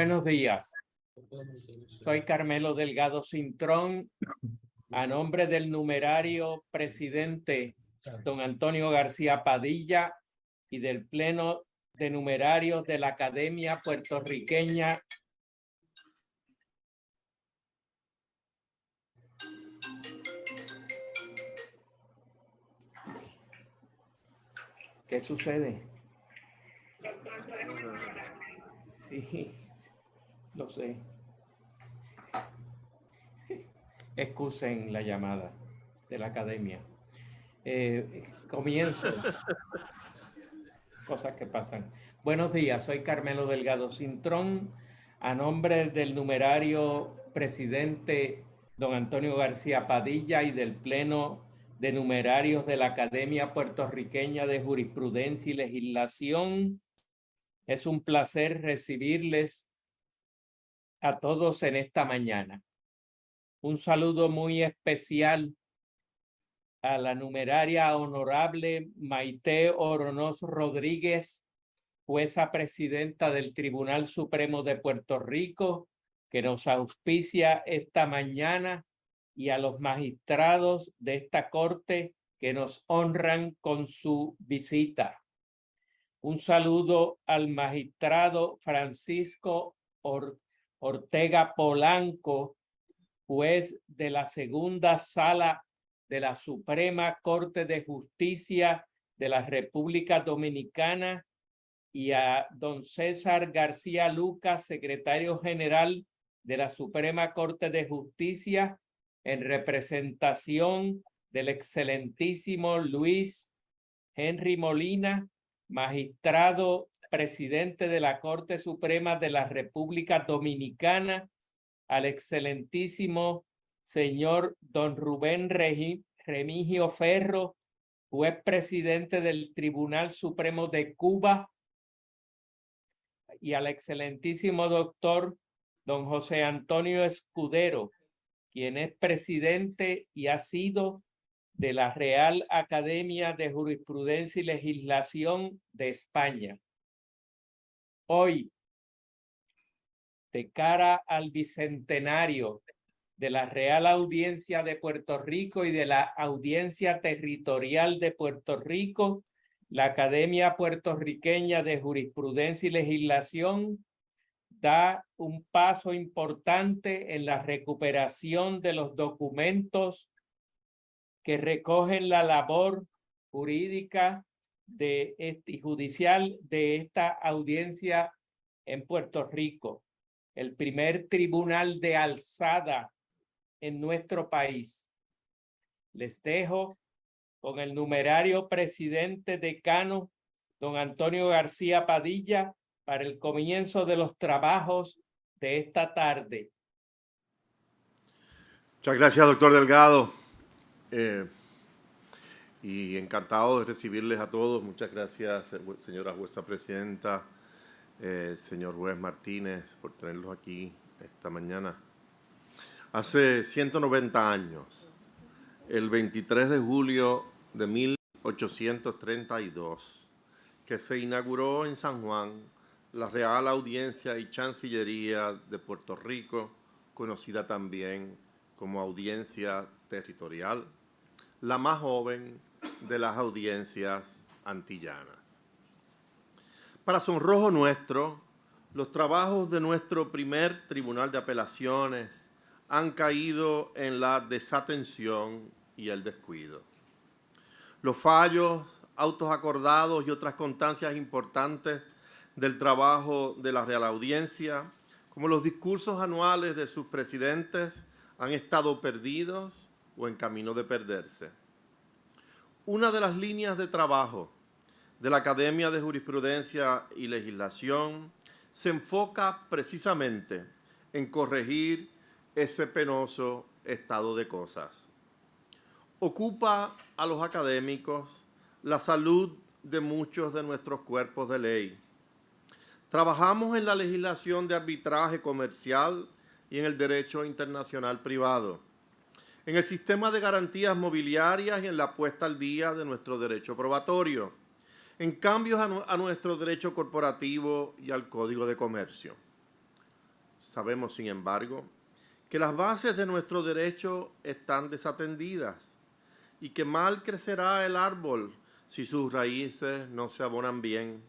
buenos días. Soy Carmelo Delgado Cintrón, a nombre del numerario presidente don Antonio García Padilla y del Pleno de Numerarios de la Academia Puertorriqueña . ¿Qué sucede? Sí, lo sé. Excusen la llamada de la academia. Comienzo. Cosas que pasan. Buenos días, soy Carmelo Delgado Cintrón, a nombre del numerario presidente don Antonio García Padilla y del Pleno de Numerarios de la Academia Puertorriqueña de Jurisprudencia y Legislación. Es un placer recibirles a todos en esta mañana. Un saludo muy especial a la numeraria honorable Maite Oronoz Rodríguez, jueza presidenta del Tribunal Supremo de Puerto Rico, que nos auspicia esta mañana, y a los magistrados de esta corte que nos honran con su visita. Un saludo al magistrado Francisco Ortega Polanco, juez de la segunda sala de la Suprema Corte de Justicia de la República Dominicana, y a don César García Lucas, secretario general de la Suprema Corte de Justicia, en representación del excelentísimo Luis Henry Molina, magistrado presidente de la Corte Suprema de la República Dominicana, al excelentísimo señor don Rubén Remigio Ferro, juez presidente del Tribunal Supremo de Cuba, y al excelentísimo doctor don José Antonio Escudero, quien es presidente y ha sido de la Real Academia de Jurisprudencia y Legislación de España. Hoy, de cara al bicentenario de la Real Audiencia de Puerto Rico y de la Audiencia Territorial de Puerto Rico, la Academia Puertorriqueña de Jurisprudencia y Legislación da un paso importante en la recuperación de los documentos que recogen la labor jurídica y judicial de esta audiencia en Puerto Rico, el primer tribunal de alzada en nuestro país. Les dejo con el numerario presidente decano, don Antonio García Padilla, para el comienzo de los trabajos de esta tarde. Muchas gracias, doctor Delgado. Y encantado de recibirles a todos. Muchas gracias, señora jueza presidenta, señor juez Martínez, por tenerlos aquí esta mañana. Hace 190 años, el 23 de julio de 1832, que se inauguró en San Juan la Real Audiencia y Chancillería de Puerto Rico, conocida también como Audiencia Territorial, la más joven de las audiencias antillanas. Para sonrojo nuestro, los trabajos de nuestro primer Tribunal de Apelaciones han caído en la desatención y el descuido. Los fallos, autos acordados y otras constancias importantes del trabajo de la Real Audiencia, como los discursos anuales de sus presidentes, han estado perdidos o en camino de perderse. Una de las líneas de trabajo de la Academia de Jurisprudencia y Legislación se enfoca precisamente en corregir ese penoso estado de cosas. Ocupa a los académicos la salud de muchos de nuestros cuerpos de ley. Trabajamos en la legislación de arbitraje comercial y en el derecho internacional privado, en el sistema de garantías mobiliarias y en la puesta al día de nuestro derecho probatorio, en cambios a nuestro derecho corporativo y al Código de Comercio. Sabemos, sin embargo, que las bases de nuestro derecho están desatendidas y que mal crecerá el árbol si sus raíces no se abonan bien.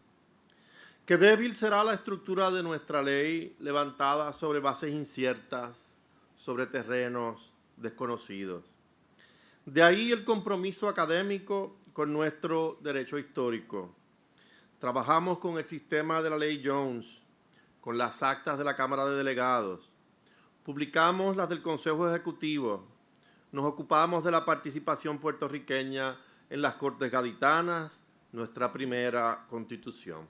Que débil será la estructura de nuestra ley levantada sobre bases inciertas, sobre terrenos desconocidos. De ahí el compromiso académico con nuestro derecho histórico. Trabajamos con el sistema de la Ley Jones, con las actas de la Cámara de Delegados. Publicamos las del Consejo Ejecutivo. Nos ocupamos de la participación puertorriqueña en las Cortes Gaditanas, nuestra primera Constitución.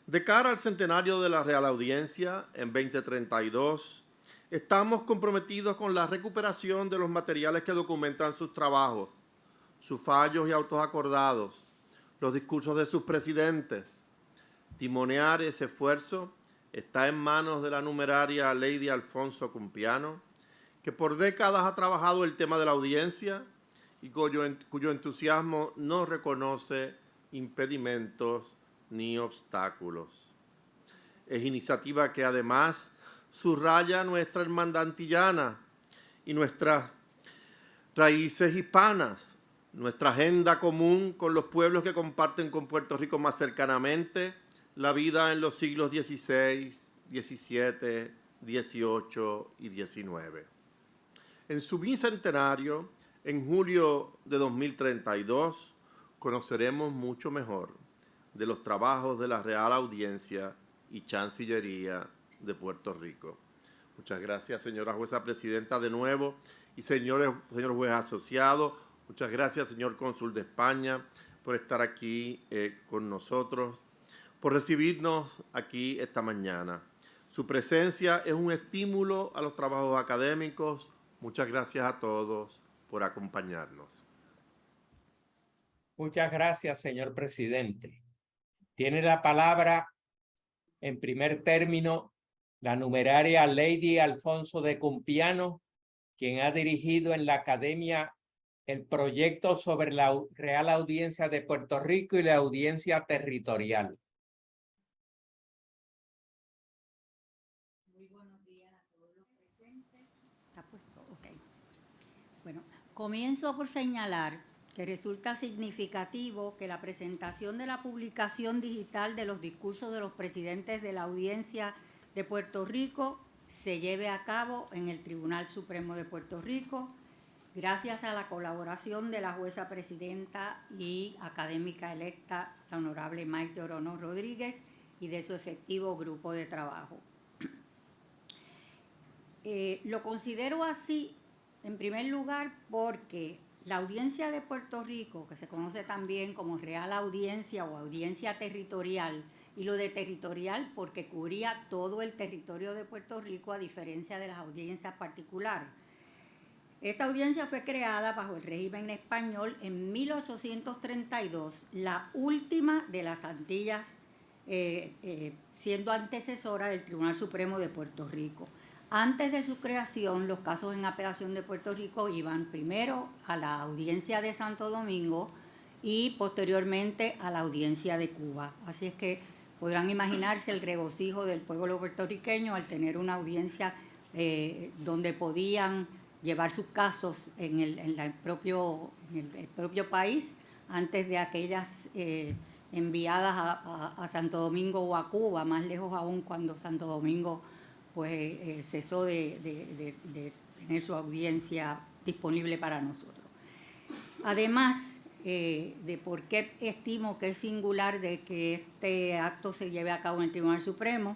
De cara al centenario de la Real Audiencia en 2032, estamos comprometidos con la recuperación de los materiales que documentan sus trabajos, sus fallos y autos acordados, los discursos de sus presidentes. Timonear ese esfuerzo está en manos de la numeraria Lady Alfonso Cumpiano, que por décadas ha trabajado el tema de la audiencia y cuyo entusiasmo no reconoce impedimentos ni obstáculos. Es iniciativa que además subraya nuestra hermandad antillana y nuestras raíces hispanas, nuestra agenda común con los pueblos que comparten con Puerto Rico más cercanamente la vida en los siglos XVI, XVII, XVIII y XIX. En su bicentenario, en julio de 2032, conoceremos mucho mejor de los trabajos de la Real Audiencia y Chancillería de Puerto Rico. Muchas gracias, señora jueza presidenta, de nuevo, y señor juez asociado. Muchas gracias, señor cónsul de España, por estar aquí con nosotros, por recibirnos aquí esta mañana. Su presencia es un estímulo a los trabajos académicos. Muchas gracias a todos por acompañarnos. Muchas gracias, señor presidente. Tiene la palabra, en primer término, la numeraria Lady Alfonso de Cumpiano, quien ha dirigido en la Academia el proyecto sobre la Real Audiencia de Puerto Rico y la audiencia territorial. Muy buenos días a todos los presentes. ¿Está puesto? Ok. Bueno, comienzo por señalar que resulta significativo que la presentación de la publicación digital de los discursos de los presidentes de la Audiencia de Puerto Rico se lleve a cabo en el Tribunal Supremo de Puerto Rico, gracias a la colaboración de la jueza presidenta y académica electa, la honorable Maite Orono Rodríguez, y de su efectivo grupo de trabajo. Lo considero así, en primer lugar, porque la Audiencia de Puerto Rico, que se conoce también como Real Audiencia o Audiencia Territorial, y lo de territorial porque cubría todo el territorio de Puerto Rico, a diferencia de las audiencias particulares. Esta audiencia fue creada bajo el régimen español en 1832, la última de las Antillas, siendo antecesora del Tribunal Supremo de Puerto Rico. Antes de su creación, los casos en apelación de Puerto Rico iban primero a la Audiencia de Santo Domingo y posteriormente a la Audiencia de Cuba. Así es que podrán imaginarse el regocijo del pueblo puertorriqueño al tener una audiencia donde podían llevar sus casos en el propio país, antes de aquellas enviadas a Santo Domingo o a Cuba, más lejos aún cuando Santo Domingo pues cesó de tener su audiencia disponible para nosotros. Además de por qué estimo que es singular de que este acto se lleve a cabo en el Tribunal Supremo,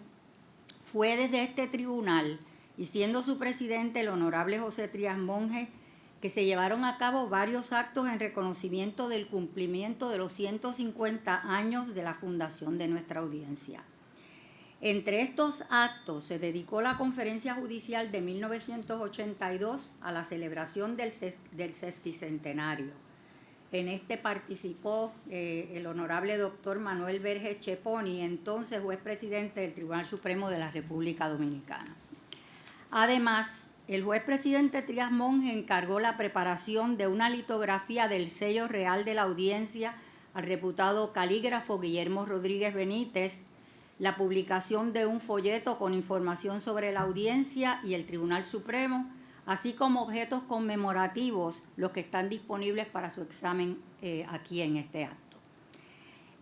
fue desde este tribunal, y siendo su presidente el honorable José Trías Monge, que se llevaron a cabo varios actos en reconocimiento del cumplimiento de los 150 años de la fundación de nuestra audiencia. Entre estos actos se dedicó la Conferencia Judicial de 1982 a la celebración del sesquicentenario. En este participó el honorable doctor Manuel Vergés Cheponi, entonces juez presidente del Tribunal Supremo de la República Dominicana. Además, el juez presidente Trías Monge encargó la preparación de una litografía del sello real de la audiencia al reputado calígrafo Guillermo Rodríguez Benítez, la publicación de un folleto con información sobre la audiencia y el Tribunal Supremo, así como objetos conmemorativos, los que están disponibles para su examen aquí en este acto.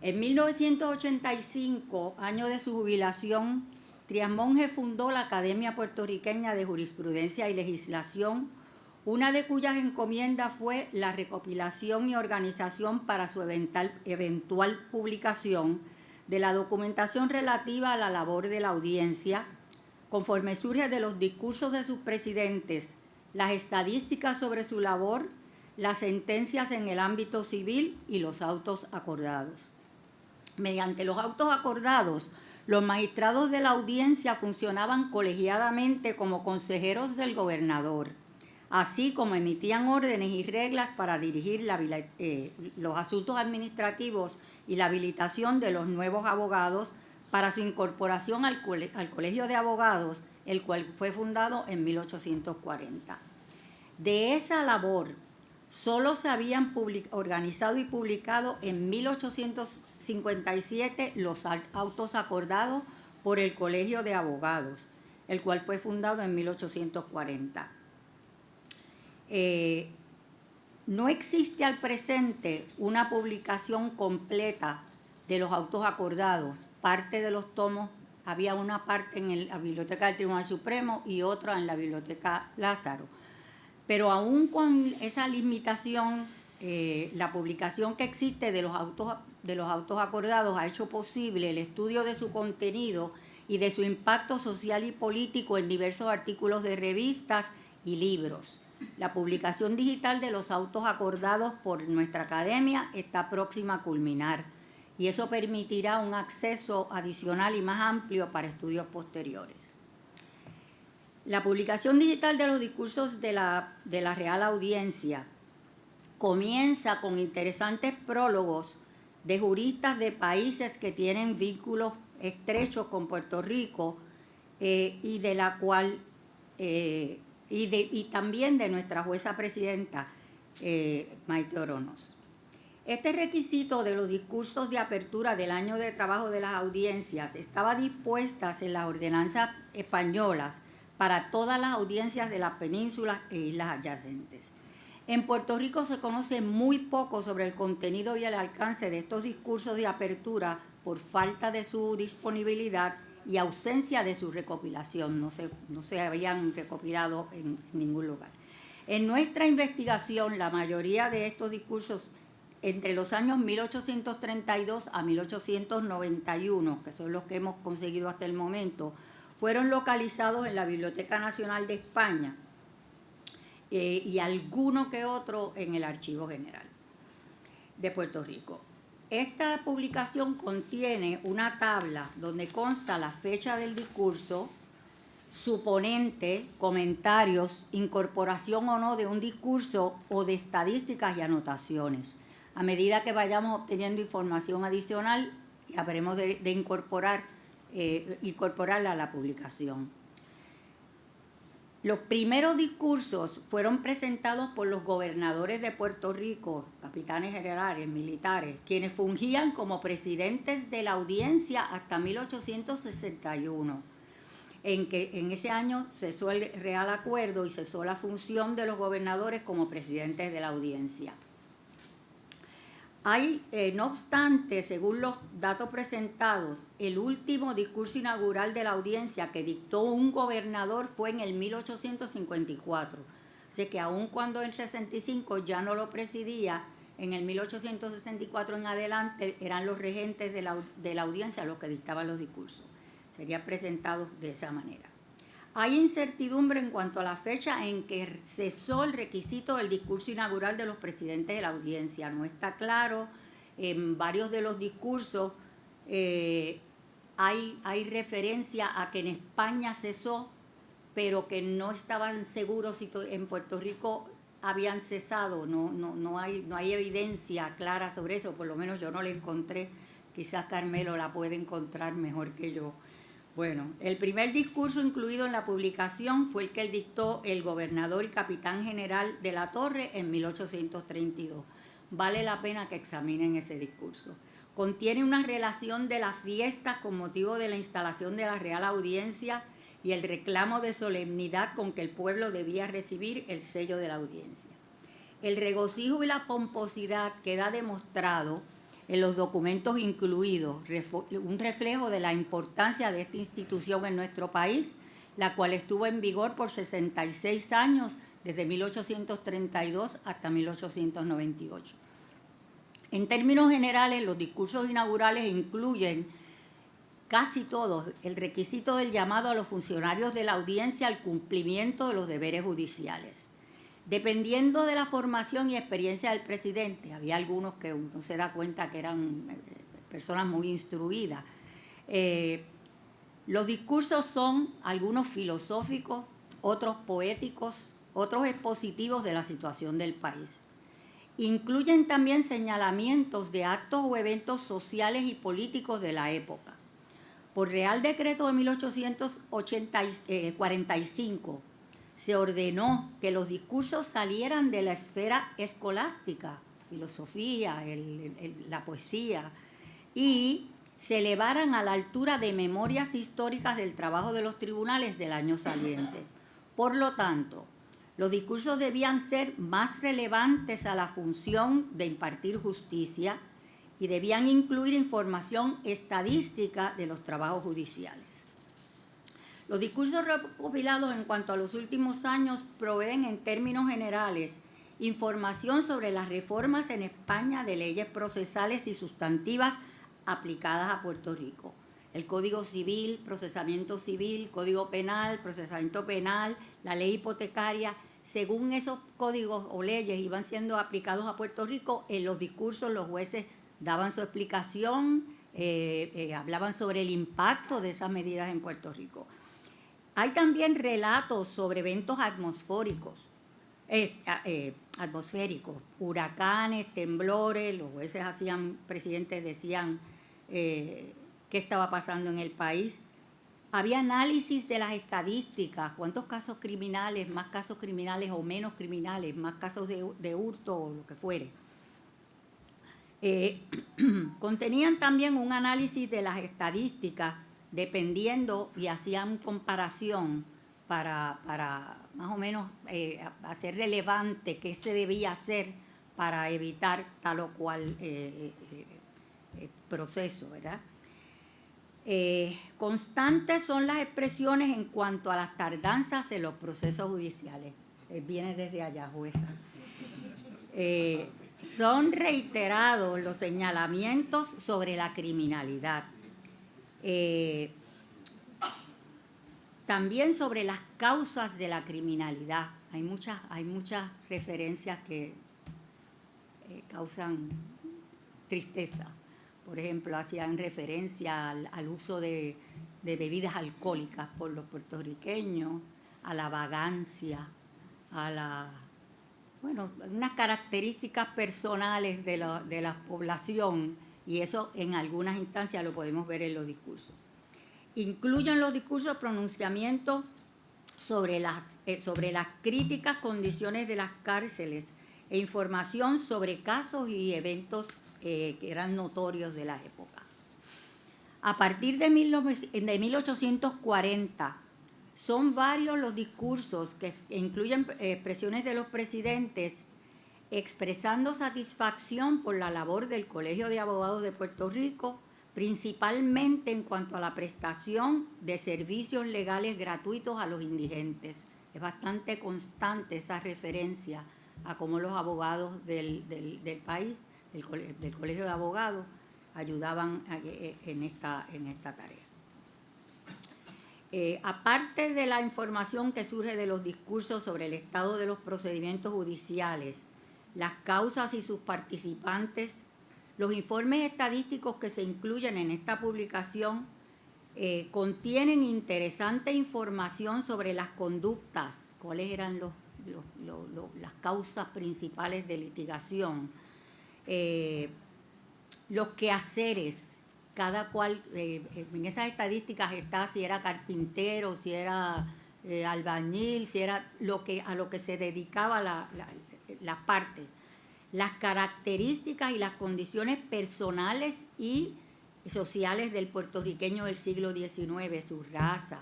En 1985, año de su jubilación, Trías Monge fundó la Academia Puertorriqueña de Jurisprudencia y Legislación, una de cuyas encomiendas fue la recopilación y organización para su eventual publicación de la documentación relativa a la labor de la audiencia, conforme surge de los discursos de sus presidentes, las estadísticas sobre su labor, las sentencias en el ámbito civil y los autos acordados. Mediante los autos acordados, los magistrados de la audiencia funcionaban colegiadamente como consejeros del gobernador, así como emitían órdenes y reglas para dirigir los asuntos administrativos y la habilitación de los nuevos abogados para su incorporación al Colegio de Abogados, el cual fue fundado en 1840. De esa labor, solo se habían organizado y publicado en 1857 los autos acordados por el Colegio de Abogados, el cual fue fundado en 1840. No existe al presente una publicación completa de los autos acordados. Parte de los tomos, había una parte en la Biblioteca del Tribunal Supremo y otra en la Biblioteca Lázaro. Pero aún con esa limitación, la publicación que existe de los autos acordados ha hecho posible el estudio de su contenido y de su impacto social y político en diversos artículos de revistas y libros. La publicación digital de los autos acordados por nuestra academia está próxima a culminar y eso permitirá un acceso adicional y más amplio para estudios posteriores. La publicación digital de los discursos de la Real Audiencia comienza con interesantes prólogos de juristas de países que tienen vínculos estrechos con Puerto Rico y de la cual y también de nuestra jueza presidenta, Maite Oronos. Este requisito de los discursos de apertura del año de trabajo de las audiencias estaba dispuestas en las ordenanzas españolas para todas las audiencias de las penínsulas e islas adyacentes. En Puerto Rico se conoce muy poco sobre el contenido y el alcance de estos discursos de apertura por falta de su disponibilidad y ausencia de su recopilación, no se habían recopilado en ningún lugar. En nuestra investigación, la mayoría de estos discursos entre los años 1832 a 1891, que son los que hemos conseguido hasta el momento, fueron localizados en la Biblioteca Nacional de España y alguno que otro en el Archivo General de Puerto Rico. Esta publicación contiene una tabla donde consta la fecha del discurso, su ponente, comentarios, incorporación o no de un discurso o de estadísticas y anotaciones. A medida que vayamos obteniendo información adicional, habremos de incorporarla a la publicación. Los primeros discursos fueron presentados por los gobernadores de Puerto Rico, capitanes generales, militares, quienes fungían como presidentes de la audiencia hasta 1861, en ese año cesó el Real Acuerdo y cesó la función de los gobernadores como presidentes de la audiencia. No obstante, según los datos presentados, el último discurso inaugural de la audiencia que dictó un gobernador fue en el 1854. Así que aun cuando en el 65 ya no lo presidía, en el 1864 en adelante eran los regentes de la audiencia los que dictaban los discursos. Serían presentados de esa manera. Hay incertidumbre en cuanto a la fecha en que cesó el requisito del discurso inaugural de los presidentes de la audiencia. No está claro. En varios de los discursos hay referencia a que en España cesó, pero que no estaban seguros si en Puerto Rico habían cesado. No hay evidencia clara sobre eso, por lo menos yo no la encontré. Quizás Carmelo la puede encontrar mejor que yo. Bueno, el primer discurso incluido en la publicación fue el que dictó el gobernador y capitán general de la Torre en 1832. Vale la pena que examinen ese discurso. Contiene una relación de las fiestas con motivo de la instalación de la Real Audiencia y el reclamo de solemnidad con que el pueblo debía recibir el sello de la audiencia. El regocijo y la pomposidad queda demostrado en los documentos incluidos, un reflejo de la importancia de esta institución en nuestro país, la cual estuvo en vigor por 66 años, desde 1832 hasta 1898. En términos generales, los discursos inaugurales incluyen casi todos el requisito del llamado a los funcionarios de la audiencia al cumplimiento de los deberes judiciales. Dependiendo de la formación y experiencia del presidente, había algunos que uno se da cuenta que eran personas muy instruidas. Los discursos son algunos filosóficos, otros poéticos, otros expositivos de la situación del país. Incluyen también señalamientos de actos o eventos sociales y políticos de la época. Por Real Decreto de 1845 se ordenó que los discursos salieran de la esfera escolástica, filosofía, la poesía, y se elevaran a la altura de memorias históricas del trabajo de los tribunales del año saliente. Por lo tanto, los discursos debían ser más relevantes a la función de impartir justicia y debían incluir información estadística de los trabajos judiciales. Los discursos recopilados en cuanto a los últimos años proveen en términos generales información sobre las reformas en España de leyes procesales y sustantivas aplicadas a Puerto Rico. El Código Civil, Procesamiento Civil, Código Penal, Procesamiento Penal, la Ley Hipotecaria. Según esos códigos o leyes iban siendo aplicados a Puerto Rico, en los discursos los jueces daban su explicación, hablaban sobre el impacto de esas medidas en Puerto Rico. Hay también relatos sobre eventos atmosféricos, huracanes, temblores. Los jueces presidentes decían qué estaba pasando en el país. Había análisis de las estadísticas, cuántos casos criminales, más casos criminales o menos criminales, más casos de hurto o lo que fuere. Contenían también un análisis de las estadísticas dependiendo y hacían comparación para más o menos hacer relevante qué se debía hacer para evitar tal o cual proceso, ¿verdad? Constantes son las expresiones en cuanto a las tardanzas de los procesos judiciales. Viene desde allá, jueza. Son reiterados los señalamientos sobre la criminalidad. También sobre las causas de la criminalidad. Hay muchas referencias que causan tristeza. Por ejemplo, hacían referencia al uso de bebidas alcohólicas por los puertorriqueños, a la vagancia, unas características personales de la población, y eso en algunas instancias lo podemos ver en los discursos. Incluyen los discursos pronunciamientos sobre las críticas condiciones de las cárceles e información sobre casos y eventos que eran notorios de la época. A partir de 1840, son varios los discursos que incluyen expresiones de los presidentes expresando satisfacción por la labor del Colegio de Abogados de Puerto Rico, principalmente en cuanto a la prestación de servicios legales gratuitos a los indigentes. Es bastante constante esa referencia a cómo los abogados del país, del Colegio de Abogados, ayudaban en esta tarea. Aparte de la información que surge de los discursos sobre el estado de los procedimientos judiciales, las causas y sus participantes, los informes estadísticos que se incluyen en esta publicación contienen interesante información sobre las conductas, cuáles eran las causas principales de litigación, los quehaceres, cada cual, en esas estadísticas está si era carpintero, si era albañil, si era a lo que se dedicaba la parte. las características y las condiciones personales y sociales del puertorriqueño del siglo XIX, su raza,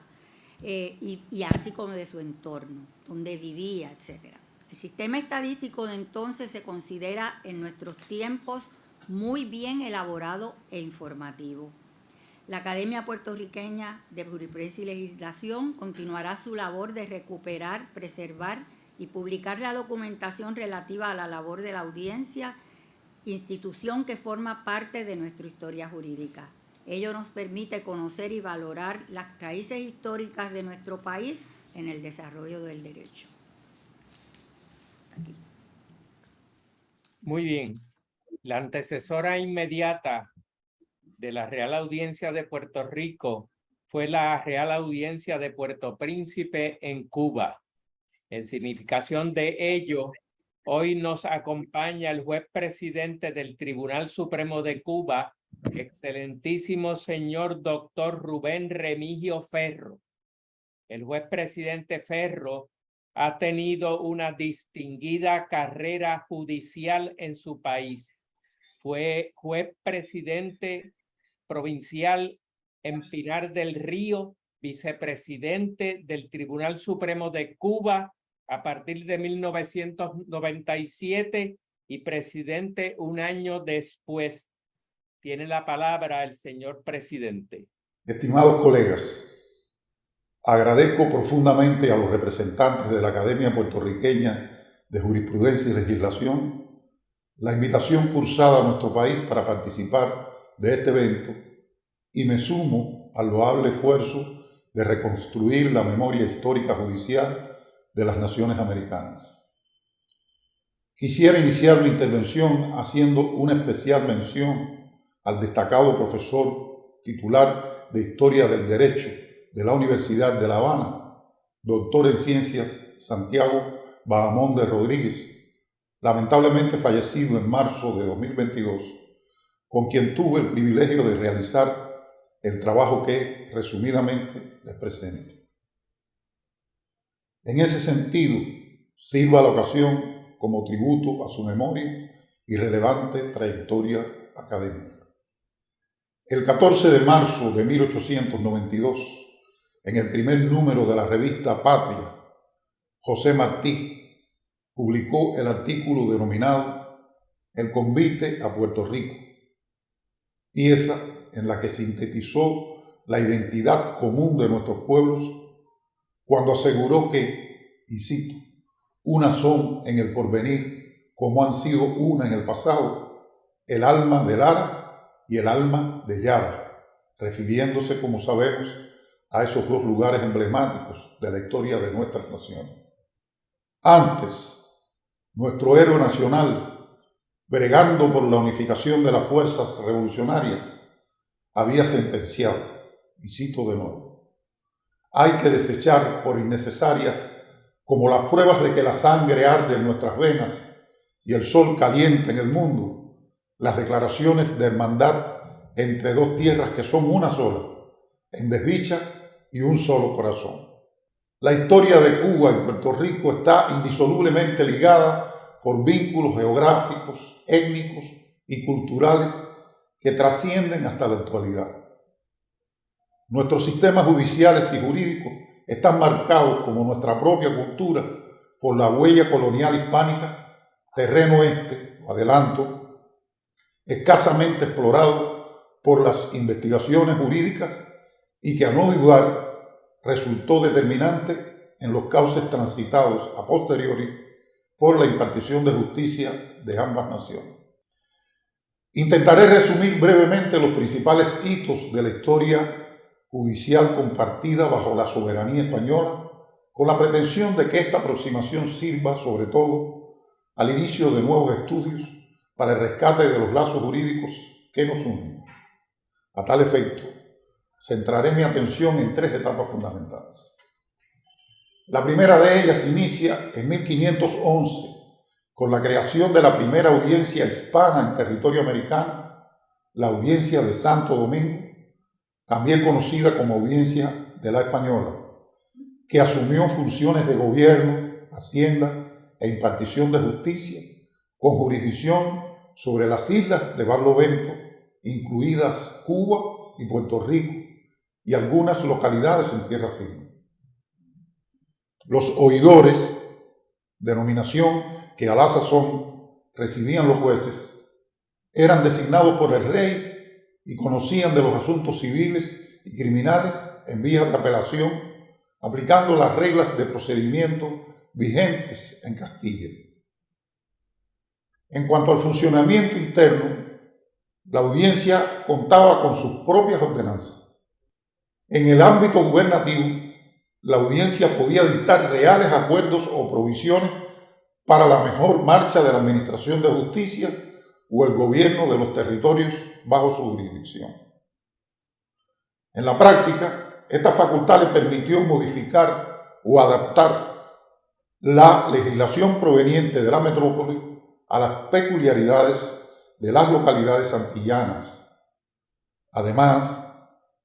y así como de su entorno, donde vivía, etc. El sistema estadístico de entonces se considera en nuestros tiempos muy bien elaborado e informativo. La Academia Puertorriqueña de Jurisprudencia y Legislación continuará su labor de recuperar, preservar y publicar la documentación relativa a la labor de la audiencia, institución que forma parte de nuestra historia jurídica. Ello nos permite conocer y valorar las raíces históricas de nuestro país en el desarrollo del derecho. Aquí. Muy bien. La antecesora inmediata de la Real Audiencia de Puerto Rico fue la Real Audiencia de Puerto Príncipe en Cuba. En significación de ello, hoy nos acompaña el juez presidente del Tribunal Supremo de Cuba, excelentísimo señor doctor Rubén Remigio Ferro. El juez presidente Ferro ha tenido una distinguida carrera judicial en su país. Fue juez presidente provincial en Pinar del Río, vicepresidente del Tribunal Supremo de Cuba a partir de 1997 y presidente un año después. Tiene la palabra el señor presidente. Estimados colegas, agradezco profundamente a los representantes de la Academia Puertorriqueña de Jurisprudencia y Legislación la invitación cursada a nuestro país para participar de este evento y me sumo al loable esfuerzo de reconstruir la memoria histórica judicial de las naciones americanas. Quisiera iniciar mi intervención haciendo una especial mención al destacado profesor titular de Historia del Derecho de la Universidad de La Habana, doctor en Ciencias Santiago Bahamonde Rodríguez, lamentablemente fallecido en marzo de 2022, con quien tuve el privilegio de realizar el trabajo que resumidamente les presento. En ese sentido, sirva la ocasión como tributo a su memoria y relevante trayectoria académica. El 14 de marzo de 1892, en el primer número de la revista Patria, José Martí publicó el artículo denominado El convite a Puerto Rico, pieza en la que sintetizó la identidad común de nuestros pueblos cuando aseguró que, y cito, unas son en el porvenir como han sido una en el pasado, el alma de Lara y el alma de Yara, refiriéndose, como sabemos, a esos dos lugares emblemáticos de la historia de nuestras naciones. Antes, nuestro héroe nacional, bregando por la unificación de las fuerzas revolucionarias, había sentenciado, y cito de nuevo, hay que desechar por innecesarias como las pruebas de que la sangre arde en nuestras venas y el sol calienta en el mundo, las declaraciones de hermandad entre dos tierras que son una sola, en desdicha y un solo corazón. La historia de Cuba y Puerto Rico está indisolublemente ligada por vínculos geográficos, étnicos y culturales que trascienden hasta la actualidad. Nuestros sistemas judiciales y jurídicos están marcados, como nuestra propia cultura, por la huella colonial hispánica, terreno adelanto, escasamente explorado por las investigaciones jurídicas y que, a no dudar, resultó determinante en los cauces transitados a posteriori por la impartición de justicia de ambas naciones. Intentaré resumir brevemente los principales hitos de la historia judicial compartida bajo la soberanía española, con la pretensión de que esta aproximación sirva, sobre todo, al inicio de nuevos estudios para el rescate de los lazos jurídicos que nos unen. A tal efecto, centraré mi atención en tres etapas fundamentales. La primera de ellas inicia en 1511, con la creación de la primera audiencia hispana en territorio americano, la Audiencia de Santo Domingo, también conocida como Audiencia de la Española, que asumió funciones de gobierno, hacienda e impartición de justicia con jurisdicción sobre las islas de Barlovento, incluidas Cuba y Puerto Rico, y algunas localidades en tierra firme. Los oidores, denominación que a la sazón recibían los jueces, eran designados por el rey y conocían de los asuntos civiles y criminales en vías de apelación, aplicando las reglas de procedimiento vigentes en Castilla. En cuanto al funcionamiento interno, la audiencia contaba con sus propias ordenanzas. En el ámbito gubernativo, la audiencia podía dictar reales acuerdos o provisiones para la mejor marcha de la administración de justicia o el gobierno de los territorios bajo su jurisdicción. En la práctica, esta facultad le permitió modificar o adaptar la legislación proveniente de la metrópoli a las peculiaridades de las localidades antillanas. Además,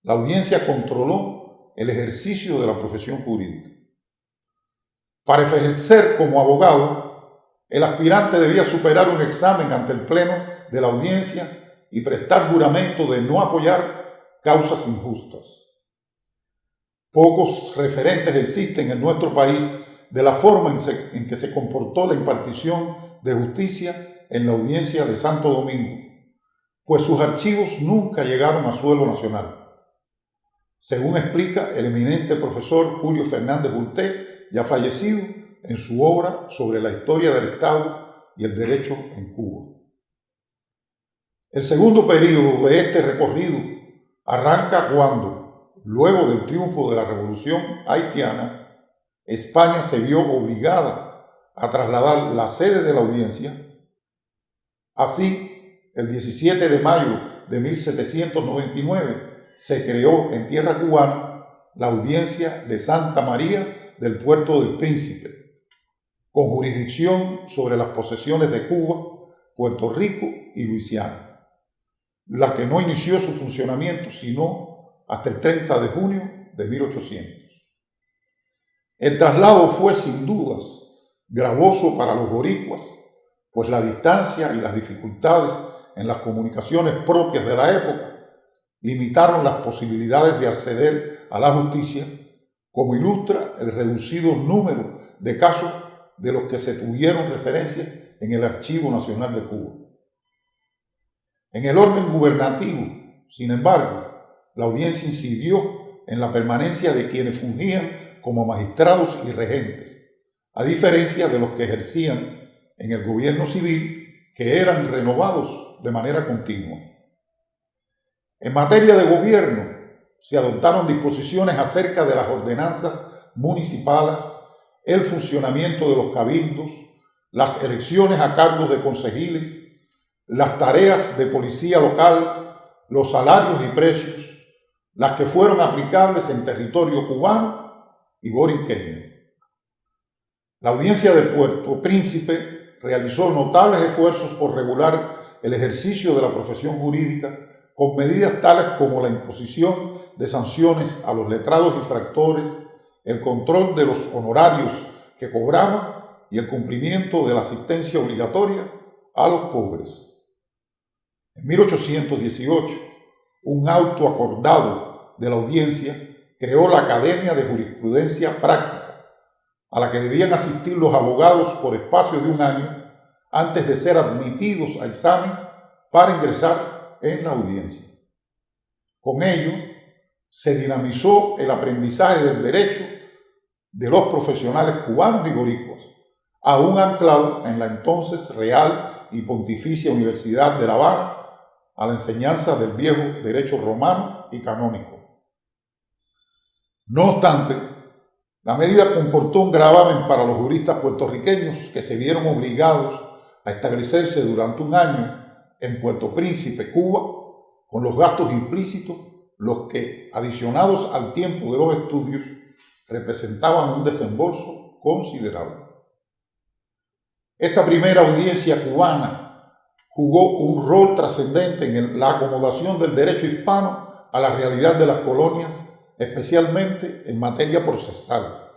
la audiencia controló el ejercicio de la profesión jurídica. Para ejercer como abogado, el aspirante debía superar un examen ante el pleno de la audiencia y prestar juramento de no apoyar causas injustas. Pocos referentes existen en nuestro país de la forma en que se comportó la impartición de justicia en la audiencia de Santo Domingo, pues sus archivos nunca llegaron a suelo nacional, según explica el eminente profesor Julio Fernández Bulté, ya fallecido, en su obra sobre la historia del Estado y el derecho en Cuba. El segundo período de este recorrido arranca cuando, luego del triunfo de la Revolución haitiana, España se vio obligada a trasladar la sede de la audiencia. Así, el 17 de mayo de 1799 se creó en tierra cubana la audiencia de Santa María del Puerto del Príncipe, con jurisdicción sobre las posesiones de Cuba, Puerto Rico y Luisiana, la que no inició su funcionamiento sino hasta el 30 de junio de 1800. El traslado fue sin dudas gravoso para los boricuas, pues la distancia y las dificultades en las comunicaciones propias de la época limitaron las posibilidades de acceder a la justicia, como ilustra el reducido número de casos de los que se tuvieron referencia en el Archivo Nacional de Cuba. En el orden gubernativo, sin embargo, la audiencia incidió en la permanencia de quienes fungían como magistrados y regentes, a diferencia de los que ejercían en el gobierno civil, que eran renovados de manera continua. En materia de gobierno, se adoptaron disposiciones acerca de las ordenanzas municipales, el funcionamiento de los cabildos, las elecciones a cargos de concejiles, las tareas de policía local, los salarios y precios, las que fueron aplicables en territorio cubano y borinqueño. La audiencia del Puerto Príncipe realizó notables esfuerzos por regular el ejercicio de la profesión jurídica con medidas tales como la imposición de sanciones a los letrados infractores, el control de los honorarios que cobraban y el cumplimiento de la asistencia obligatoria a los pobres. En 1818, un auto acordado de la audiencia creó la Academia de Jurisprudencia Práctica, a la que debían asistir los abogados por espacio de un año antes de ser admitidos a examen para ingresar en la audiencia. Con ello, se dinamizó el aprendizaje del derecho de los profesionales cubanos y boricuas, aún anclado en la entonces Real y Pontificia Universidad de La Habana, a la enseñanza del viejo derecho romano y canónico. No obstante, la medida comportó un gravamen para los juristas puertorriqueños que se vieron obligados a establecerse durante un año en Puerto Príncipe, Cuba, con los gastos implícitos, los que, adicionados al tiempo de los estudios, representaban un desembolso considerable. Esta primera audiencia cubana jugó un rol trascendente en la acomodación del derecho hispano a la realidad de las colonias, especialmente en materia procesal.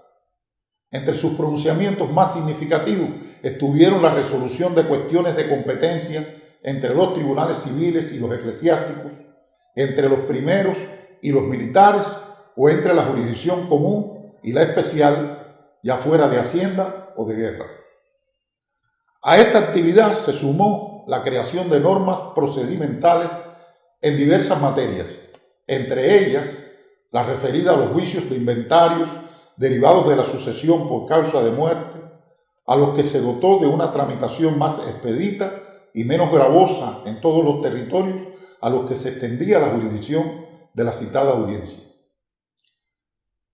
Entre sus pronunciamientos más significativos estuvieron la resolución de cuestiones de competencia entre los tribunales civiles y los eclesiásticos, entre los primeros y los militares, o entre la jurisdicción común y la especial, ya fuera de hacienda o de guerra. A esta actividad se sumó la creación de normas procedimentales en diversas materias, entre ellas la referida a los juicios de inventarios derivados de la sucesión por causa de muerte, a los que se dotó de una tramitación más expedita y menos gravosa en todos los territorios a los que se extendía la jurisdicción de la citada audiencia.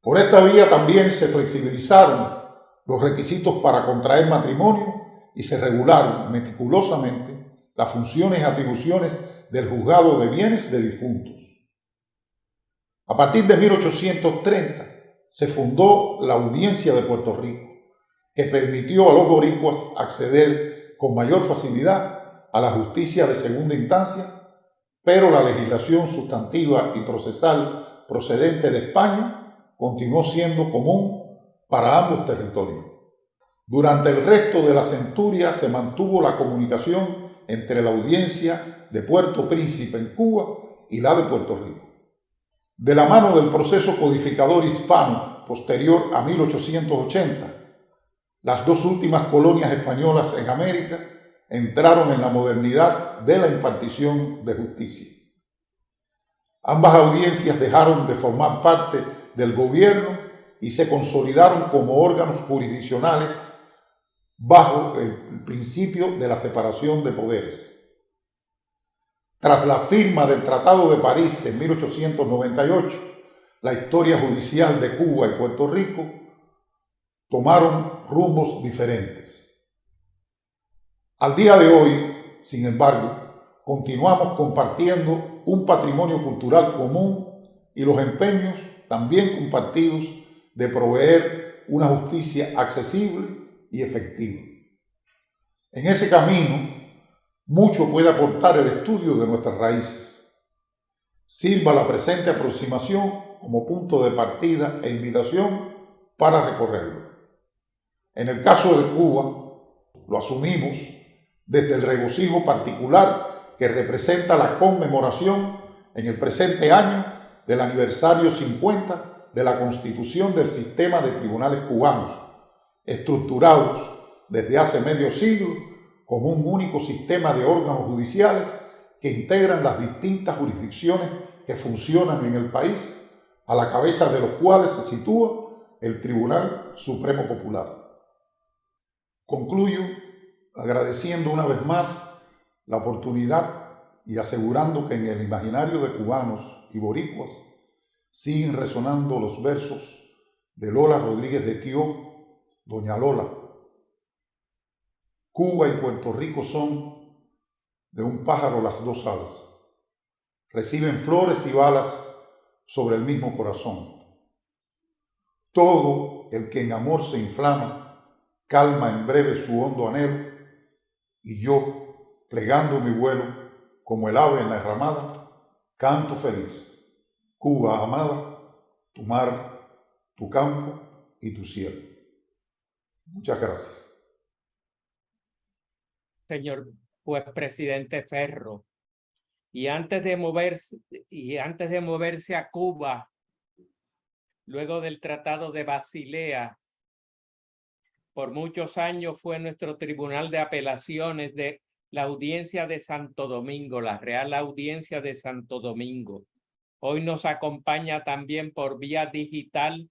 Por esta vía también se flexibilizaron los requisitos para contraer matrimonio y se regularon meticulosamente las funciones y atribuciones del juzgado de bienes de difuntos. A partir de 1830 se fundó la Audiencia de Puerto Rico, que permitió a los boricuas acceder con mayor facilidad a la justicia de segunda instancia, pero la legislación sustantiva y procesal procedente de España continuó siendo común para ambos territorios. Durante el resto de la centuria se mantuvo la comunicación entre la Audiencia de Puerto Príncipe en Cuba y la de Puerto Rico. De la mano del proceso codificador hispano posterior a 1880, las dos últimas colonias españolas en América entraron en la modernidad de la impartición de justicia. Ambas audiencias dejaron de formar parte del gobierno y se consolidaron como órganos jurisdiccionales bajo el principio de la separación de poderes. Tras la firma del Tratado de París en 1898, la historia judicial de Cuba y Puerto Rico tomaron rumbos diferentes. Al día de hoy, sin embargo, continuamos compartiendo un patrimonio cultural común y los empeños también compartidos de proveer una justicia accesible y efectiva. En ese camino, mucho puede aportar el estudio de nuestras raíces. Sirva la presente aproximación como punto de partida e invitación para recorrerlo. En el caso de Cuba, lo asumimos desde el regocijo particular que representa la conmemoración en el presente año del aniversario 50 de la constitución del sistema de tribunales cubanos, estructurados desde hace medio siglo como un único sistema de órganos judiciales que integran las distintas jurisdicciones que funcionan en el país, a la cabeza de los cuales se sitúa el Tribunal Supremo Popular. Concluyo agradeciendo una vez más la oportunidad y asegurando que en el imaginario de cubanos y boricuas siguen resonando los versos de Lola Rodríguez de Thió, Doña Lola. Cuba y Puerto Rico son de un pájaro las dos alas. Reciben flores y balas sobre el mismo corazón. Todo el que en amor se inflama, calma en breve su hondo anhelo, y yo, plegando mi vuelo, como el ave en la enramada, canto feliz. Cuba amada, tu mar, tu campo y tu cielo. Muchas gracias. Señor juez presidente Ferro, y antes de moverse a Cuba, luego del Tratado de Basilea, por muchos años fue nuestro Tribunal de Apelaciones de la Audiencia de Santo Domingo, la Real Audiencia de Santo Domingo. Hoy nos acompaña también por vía digital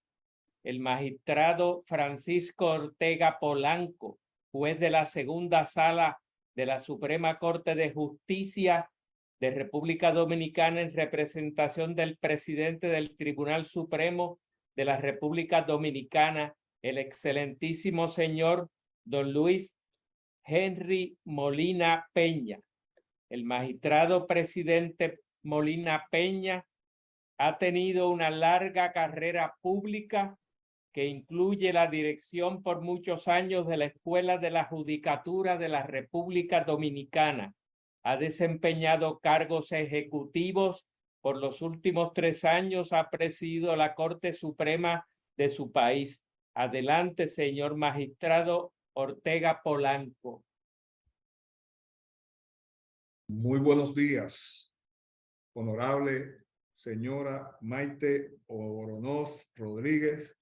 el magistrado Francisco Ortega Polanco, juez de la Segunda Sala de la Suprema Corte de Justicia de República Dominicana en representación del presidente del Tribunal Supremo de la República Dominicana, el excelentísimo señor don Luis Henry Molina Peña. El magistrado presidente Molina Peña ha tenido una larga carrera pública que incluye la dirección por muchos años de la Escuela de la Judicatura de la República Dominicana. Ha desempeñado cargos ejecutivos. Por los últimos 3 años ha presidido la Corte Suprema de su país. Adelante, señor magistrado Ortega Polanco. Muy buenos días, honorable señora Maite Oronoff Rodríguez,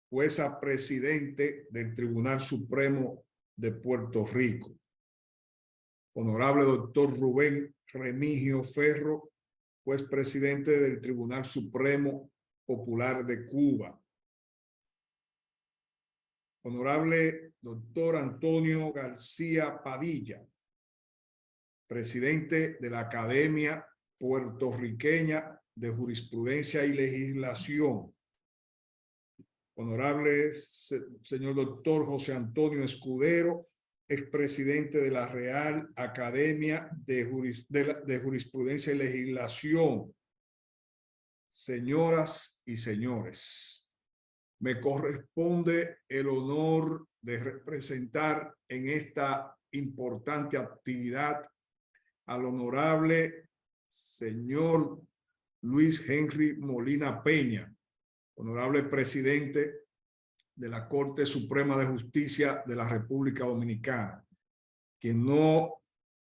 jueza presidente del Tribunal Supremo de Puerto Rico. Honorable doctor Rubén Remigio Ferro, juez presidente del Tribunal Supremo Popular de Cuba. Honorable doctor Antonio García Padilla, presidente de la Academia Puertorriqueña de Jurisprudencia y Legislación. Honorable señor doctor José Antonio Escudero, expresidente de la Real Academia de Jurisprudencia y Legislación. Señoras y señores, me corresponde el honor de representar en esta importante actividad al honorable señor Luis Henry Molina Peña, honorable presidente de la Corte Suprema de Justicia de la República Dominicana, quien no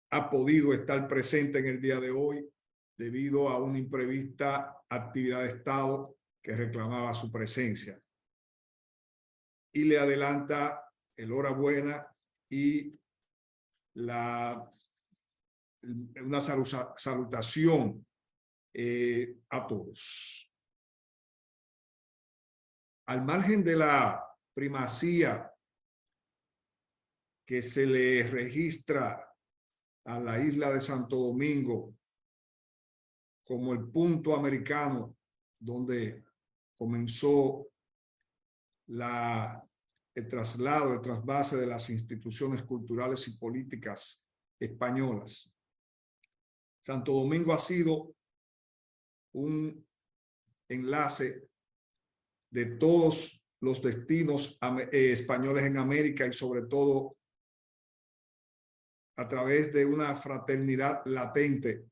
ha podido estar presente en el día de hoy debido a una imprevista actividad de Estado que reclamaba su presencia. Y le adelanta el enhorabuena y una salutación a todos. Al margen de la primacía que se le registra a la isla de Santo Domingo como el punto americano donde comenzó el trasvase de las instituciones culturales y políticas españolas, Santo Domingo ha sido un enlace de todos los destinos españoles en América y sobre todo a través de una fraternidad latente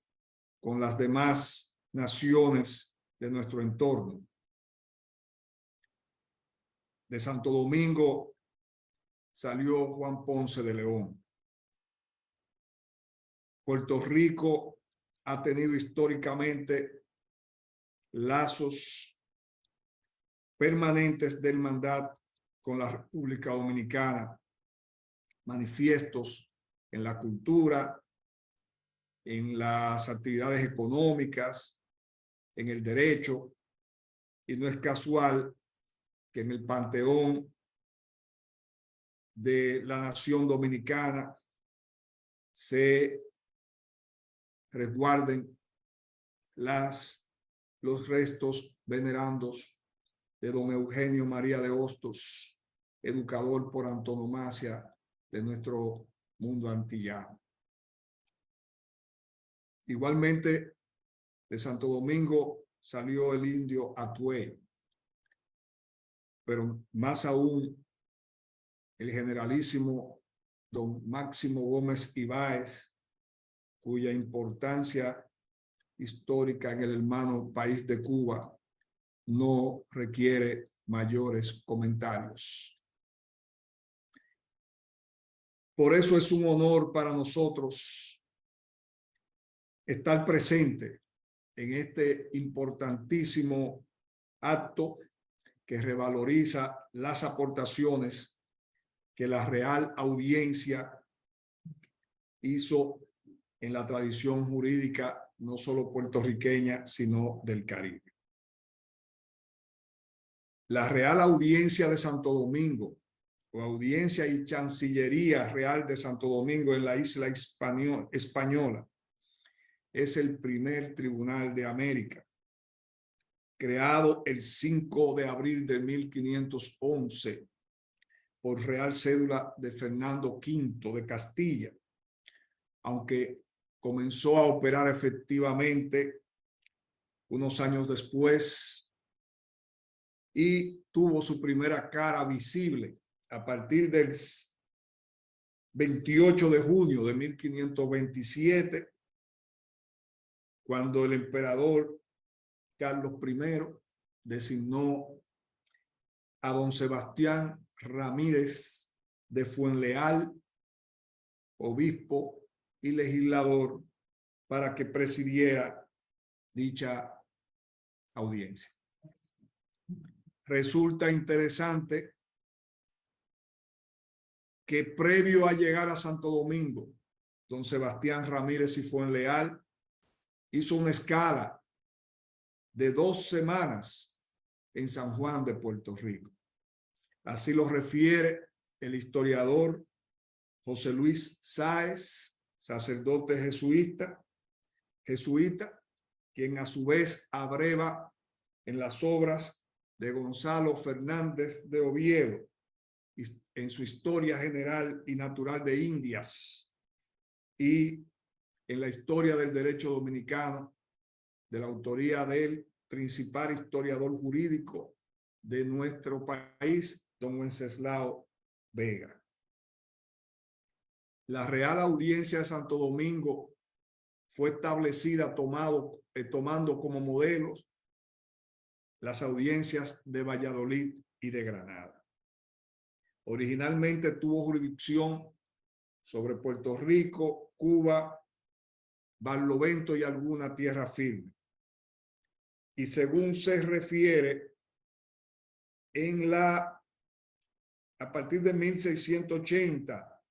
con las demás naciones de nuestro entorno. De Santo Domingo salió Juan Ponce de León. Puerto Rico ha tenido históricamente lazos permanentes de hermandad con la República Dominicana, manifiestos en la cultura, en las actividades económicas, en el derecho, y no es casual que en el panteón de la nación dominicana se resguarden los restos venerandos de don Eugenio María de Hostos, educador por antonomasia de nuestro mundo antillano. Igualmente, de Santo Domingo salió el indio Atuey, pero más aún el generalísimo don Máximo Gómez Ibáez, cuya importancia histórica en el hermano país de Cuba no requiere mayores comentarios. Por eso es un honor para nosotros estar presente en este importantísimo acto que revaloriza las aportaciones que la Real Audiencia hizo en la tradición jurídica no solo puertorriqueña, sino del Caribe. La Real Audiencia de Santo Domingo, o Audiencia y Chancillería Real de Santo Domingo en la isla española, es el primer tribunal de América, creado el 5 de abril de 1511 por Real Cédula de Fernando V de Castilla, aunque comenzó a operar efectivamente unos años después y tuvo su primera cara visible a partir del 28 de junio de 1527, cuando el emperador Carlos I designó a don Sebastián Ramírez de Fuenleal, obispo y legislador, para que presidiera dicha audiencia. Resulta interesante que previo a llegar a Santo Domingo, don Sebastián Ramírez y Fuenleal hizo una escala de 2 semanas en San Juan de Puerto Rico. Así lo refiere el historiador José Luis Sáez, sacerdote jesuita, quien a su vez abreva en las obras de Gonzalo Fernández de Oviedo, en su Historia General y Natural de Indias, y en la Historia del Derecho Dominicano, de la autoría del principal historiador jurídico de nuestro país, don Wenceslao Vega. La Real Audiencia de Santo Domingo fue establecida tomando como modelos las audiencias de Valladolid y de Granada. Originalmente tuvo jurisdicción sobre Puerto Rico, Cuba, Barlovento y alguna tierra firme. Y según se refiere, a partir de 1680,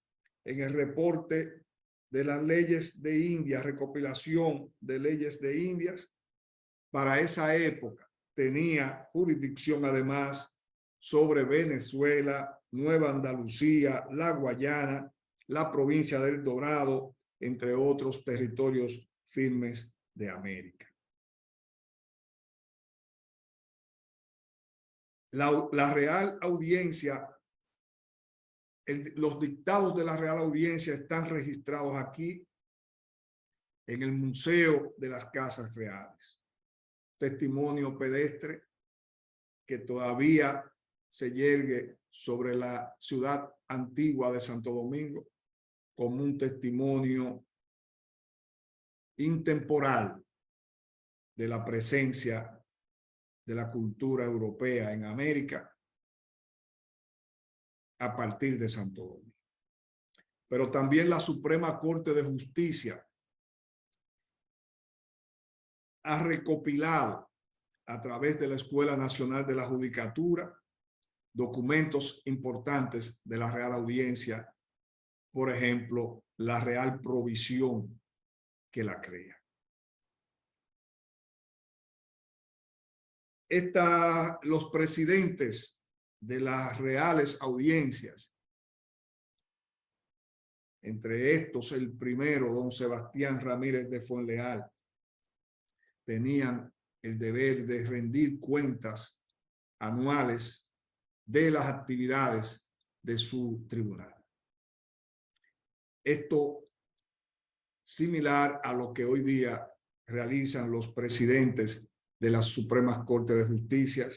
en el reporte de las leyes de Indias, recopilación de leyes de Indias, para esa época tenía jurisdicción además sobre Venezuela, Nueva Andalucía, la Guayana, la provincia del Dorado, entre otros territorios firmes de América. La Real Audiencia, los dictados de la Real Audiencia están registrados aquí en el Museo de las Casas Reales. Testimonio pedestre que todavía se yergue sobre la ciudad antigua de Santo Domingo como un testimonio intemporal de la presencia de la cultura europea en América a partir de Santo Domingo. Pero también la Suprema Corte de Justicia ha recopilado a través de la Escuela Nacional de la Judicatura documentos importantes de la Real Audiencia, por ejemplo, la Real Provisión que la crea. Los presidentes de las reales audiencias, entre estos el primero, don Sebastián Ramírez de Fuenleal, tenían el deber de rendir cuentas anuales de las actividades de su tribunal. Esto similar a lo que hoy día realizan los presidentes de las Supremas Cortes de Justicia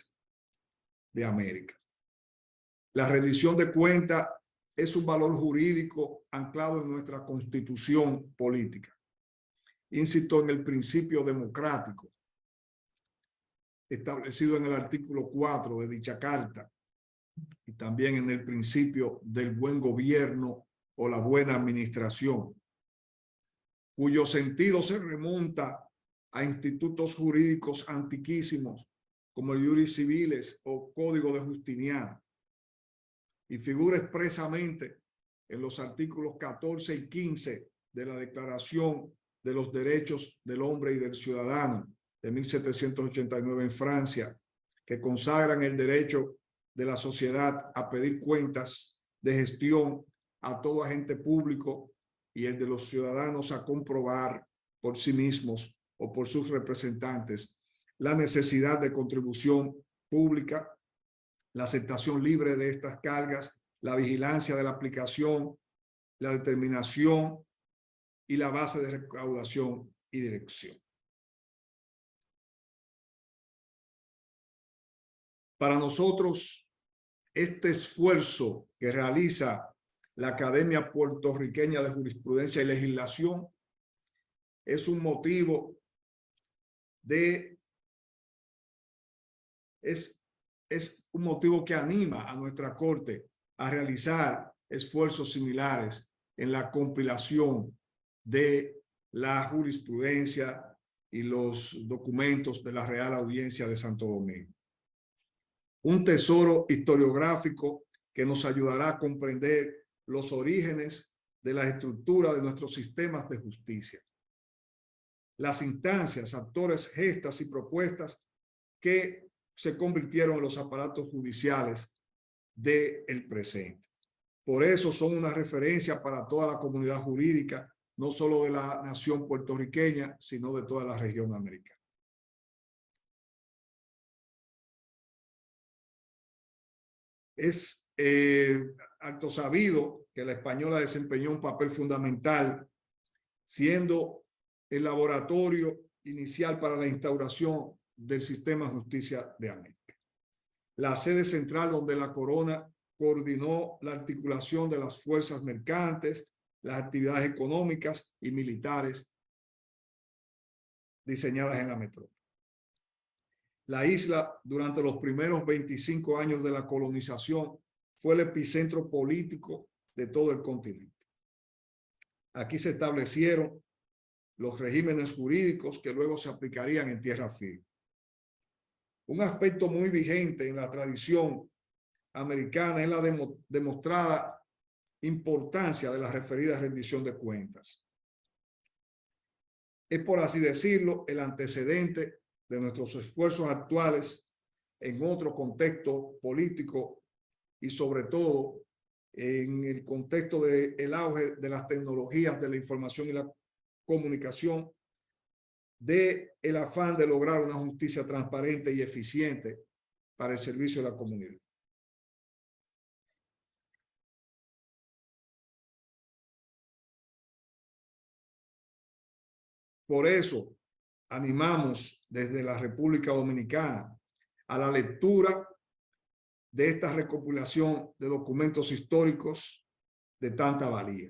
de América. La rendición de cuentas es un valor jurídico anclado en nuestra Constitución política. Insisto en el principio democrático establecido en el artículo 4 de dicha carta y también en el principio del buen gobierno o la buena administración, cuyo sentido se remonta a institutos jurídicos antiquísimos como el Iuris Civiles o Código de Justiniano, y figura expresamente en los artículos 14 y 15 de la Declaración de los Derechos del Hombre y del Ciudadano de 1789 en Francia, que consagran el derecho de la sociedad a pedir cuentas de gestión a todo agente público y el de los ciudadanos a comprobar por sí mismos o por sus representantes la necesidad de contribución pública, la aceptación libre de estas cargas, la vigilancia de la aplicación, la determinación y la base de recaudación y dirección. Para nosotros, este esfuerzo que realiza la Academia Puertorriqueña de Jurisprudencia y Legislación es un motivo de... es un motivo que anima a nuestra Corte a realizar esfuerzos similares en la compilación de la jurisprudencia y los documentos de la Real Audiencia de Santo Domingo. Un tesoro historiográfico que nos ayudará a comprender los orígenes de la estructura de nuestros sistemas de justicia, las instancias, actores, gestas y propuestas que se convirtieron en los aparatos judiciales del presente. Por eso son una referencia para toda la comunidad jurídica, no solo de la nación puertorriqueña, sino de toda la región americana. Es acto sabido que la española desempeñó un papel fundamental, siendo el laboratorio inicial para la instauración del sistema de justicia de América. La sede central donde la corona coordinó la articulación de las fuerzas mercantes, las actividades económicas y militares diseñadas en la metrópoli. La isla, durante los primeros 25 años de la colonización, fue el epicentro político de todo el continente. Aquí se establecieron los regímenes jurídicos que luego se aplicarían en tierra firme. Un aspecto muy vigente en la tradición americana es la demostrada importancia de la referida rendición de cuentas. Es, por así decirlo, el antecedente de nuestros esfuerzos actuales en otro contexto político y sobre todo en el contexto del auge de las tecnologías de la información y la comunicación, de el afán de lograr una justicia transparente y eficiente para el servicio de la comunidad. Por eso animamos desde la República Dominicana a la lectura de esta recopilación de documentos históricos de tanta valía,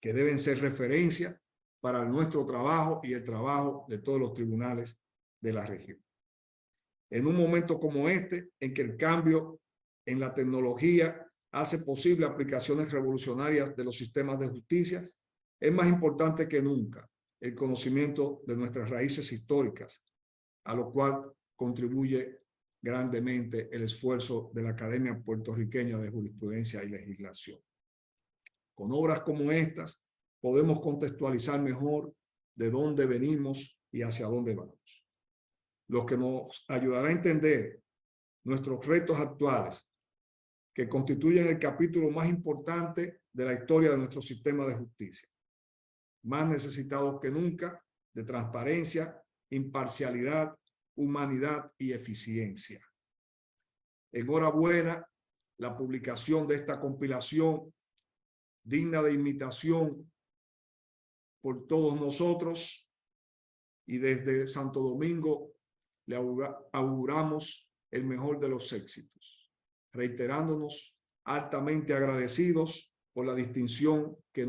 que deben ser referencia para nuestro trabajo y el trabajo de todos los tribunales de la región. En un momento como este, en que el cambio en la tecnología hace posible aplicaciones revolucionarias de los sistemas de justicia, es más importante que nunca el conocimiento de nuestras raíces históricas, a lo cual contribuye grandemente el esfuerzo de la Academia Puertorriqueña de Jurisprudencia y Legislación. Con obras como estas, podemos contextualizar mejor de dónde venimos y hacia dónde vamos, lo que nos ayudará a entender nuestros retos actuales, que constituyen el capítulo más importante de la historia de nuestro sistema de justicia, más necesitados que nunca de transparencia, imparcialidad, humanidad y eficiencia. Enhorabuena la publicación de esta compilación digna de imitación por todos nosotros, y desde Santo Domingo le auguramos el mejor de los éxitos, reiterándonos altamente agradecidos por la distinción que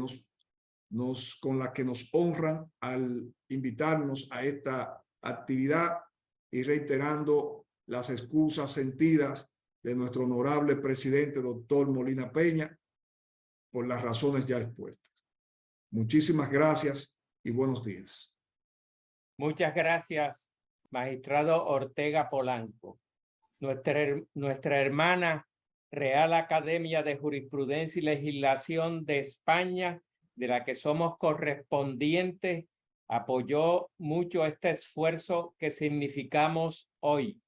con la que nos honran al invitarnos a esta actividad, y reiterando las excusas sentidas de nuestro honorable presidente, doctor Molina Peña, por las razones ya expuestas. Muchísimas gracias y buenos días. Muchas gracias, magistrado Ortega Polanco. Nuestra hermana Real Academia de Jurisprudencia y Legislación de España, de la que somos correspondientes, apoyó mucho este esfuerzo que significamos hoy.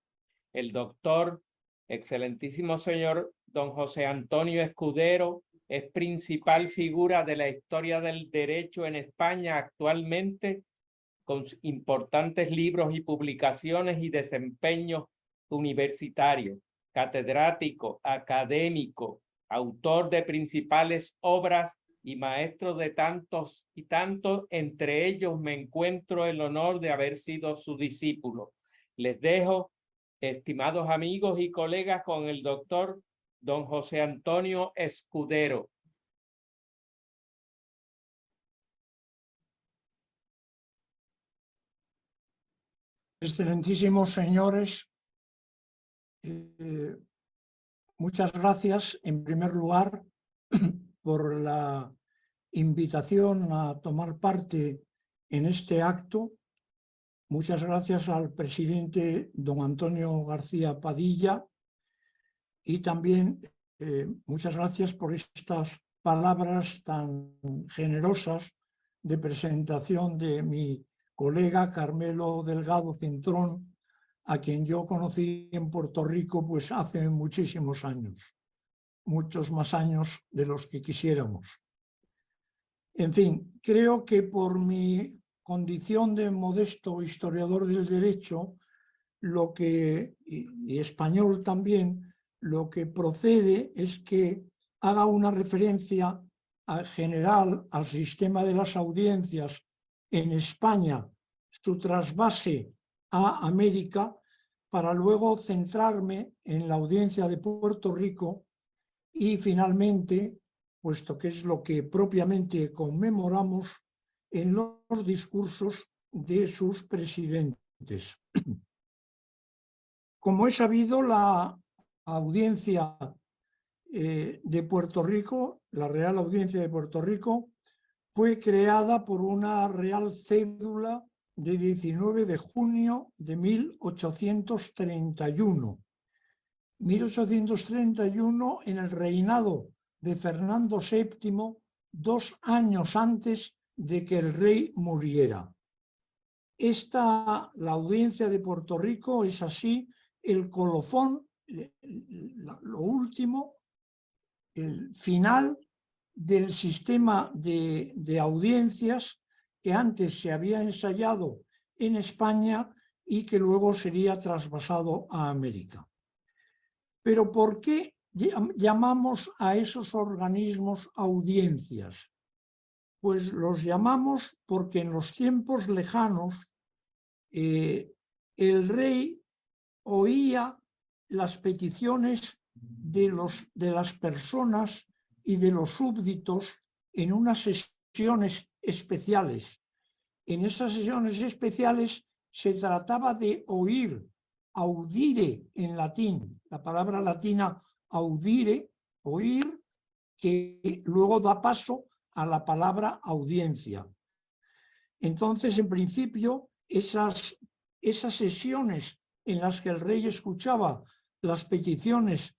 El doctor, excelentísimo señor don José Antonio Escudero, es principal figura de la historia del derecho en España actualmente, con importantes libros y publicaciones y desempeños universitarios, catedrático, académico, autor de principales obras y maestro de tantos y tantos. Entre ellos me encuentro el honor de haber sido su discípulo. Les dejo, estimados amigos y colegas, con el doctor don José Antonio Escudero. Excelentísimos señores Muchas gracias, en primer lugar, por la invitación a tomar parte en este acto. Muchas gracias al presidente don Antonio García Padilla y también muchas gracias por estas palabras tan generosas de presentación de mi colega Carmelo Delgado Cintrón, a quien yo conocí en Puerto Rico pues hace muchísimos años, muchos más años de los que quisiéramos. En fin, creo que por mi condición de modesto historiador del derecho, y español también, lo que procede es que haga una referencia general al sistema de las audiencias en España, su trasvase a América, para luego centrarme en la audiencia de Puerto Rico y finalmente, puesto que es lo que propiamente conmemoramos, en los discursos de sus presidentes. Como es sabido, la audiencia de Puerto Rico, la Real Audiencia de Puerto Rico, fue creada por una Real Cédula de 19 de junio de 1831. 1831 en el reinado de Fernando VII, 2 años antes de que el rey muriera. La audiencia de Puerto Rico es así el colofón, lo último, el final del sistema de audiencias que antes se había ensayado en España y que luego sería trasvasado a América. Pero ¿por qué llamamos a esos organismos audiencias? Pues los llamamos porque en los tiempos lejanos el rey oía las peticiones de las personas y de los súbditos en unas sesiones especiales. En esas sesiones especiales se trataba de oír, audire en latín, la palabra latina audire, oír, que luego da paso a la palabra audiencia. Entonces, en principio, esas sesiones en las que el rey escuchaba las peticiones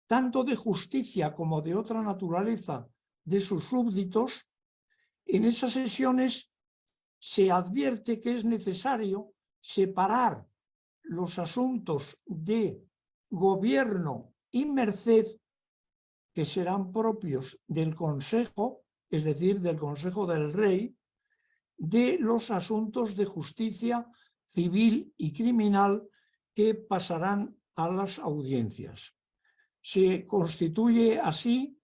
tanto de justicia como de otra naturaleza de sus súbditos, en esas sesiones se advierte que es necesario separar los asuntos de gobierno y merced, que serán propios del Consejo, es decir, del Consejo del Rey, de los asuntos de justicia civil y criminal que pasarán a las audiencias. Se constituye así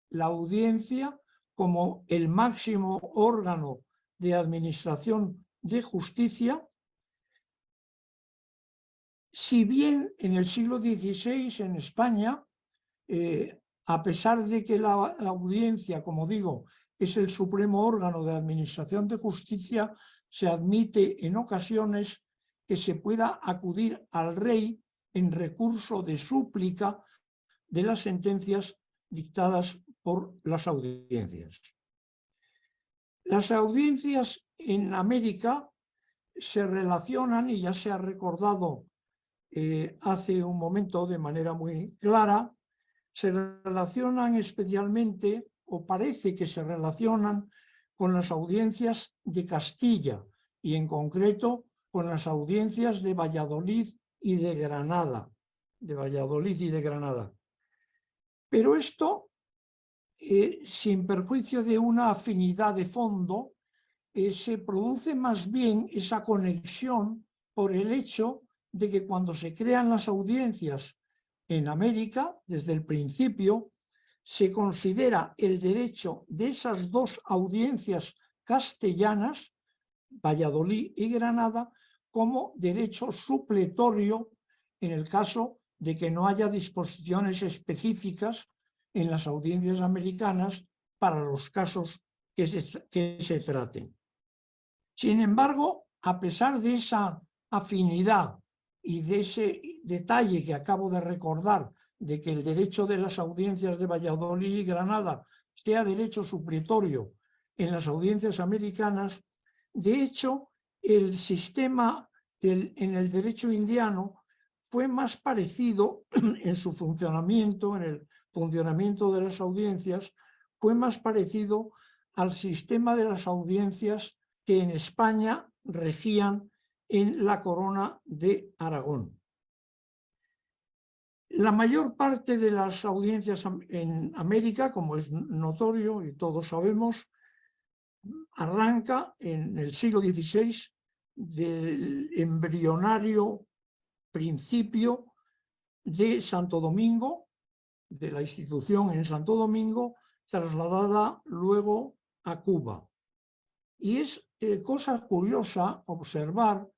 la audiencia como el máximo órgano de administración de justicia, si bien en el siglo XVI en España, a pesar de que la audiencia, como digo, es el supremo órgano de administración de justicia, se admite en ocasiones que se pueda acudir al rey en recurso de súplica de las sentencias dictadas por las audiencias. Las audiencias en América se relacionan, y ya se ha recordado hace un momento de manera muy clara, se relacionan especialmente, o parece que se relacionan, con las audiencias de Castilla y en concreto con las audiencias de Valladolid y de Granada. Pero esto, sin perjuicio de una afinidad de fondo, se produce más bien esa conexión por el hecho de que cuando se crean las audiencias en América, desde el principio, se considera el derecho de esas dos audiencias castellanas, Valladolid y Granada, como derecho supletorio en el caso de que no haya disposiciones específicas en las audiencias americanas para los casos que se traten. Sin embargo, a pesar de esa afinidad y de detalle que acabo de recordar de que el derecho de las audiencias de Valladolid y Granada sea derecho supletorio en las audiencias americanas, de hecho, el sistema en el derecho indiano fue más parecido en su funcionamiento, en el funcionamiento de las audiencias, fue más parecido al sistema de las audiencias que en España regían en la corona de Aragón. La mayor parte de las audiencias en América, como es notorio y todos sabemos, arranca en el siglo XVI del embrionario principio de Santo Domingo, de la institución en Santo Domingo, trasladada luego a Cuba. Y es cosa curiosa observar,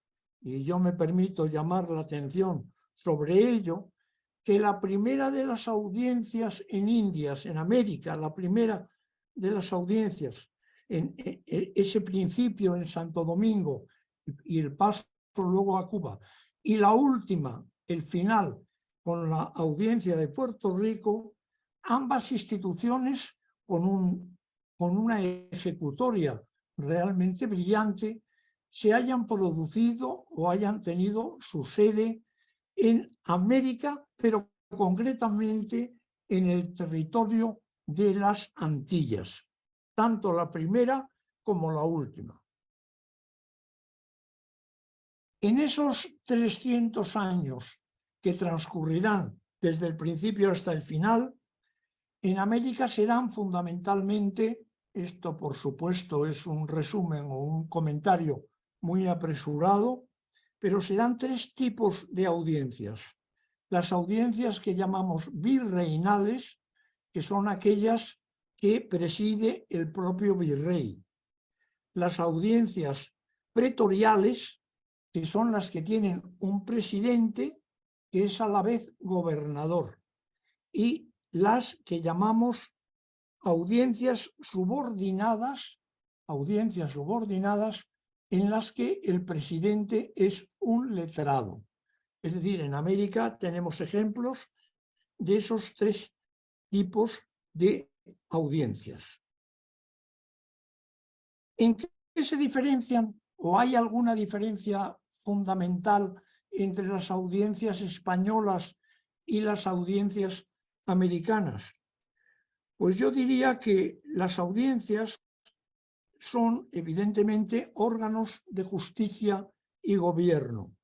y yo me permito llamar la atención sobre ello, que la primera de las audiencias en Indias, en América, la primera de las audiencias, en ese principio en Santo Domingo y el paso luego a Cuba, y la última, el final, con la audiencia de Puerto Rico, ambas instituciones con una ejecutoria realmente brillante, se hayan producido o hayan tenido su sede en América, pero concretamente en el territorio de las Antillas, tanto la primera como la última. En esos 300 años que transcurrirán desde el principio hasta el final, en América serán fundamentalmente, esto por supuesto es un resumen o un comentario muy apresurado, pero serán tres tipos de audiencias. Las audiencias que llamamos virreinales, que son aquellas que preside el propio virrey. Las audiencias pretoriales, que son las que tienen un presidente que es a la vez gobernador. Y las que llamamos audiencias subordinadas en las que el presidente es un letrado. Es decir, en América tenemos ejemplos de esos tres tipos de audiencias. ¿En qué se diferencian o hay alguna diferencia fundamental entre las audiencias españolas y las audiencias americanas? Pues yo diría que las audiencias son evidentemente órganos de justicia y gobierno,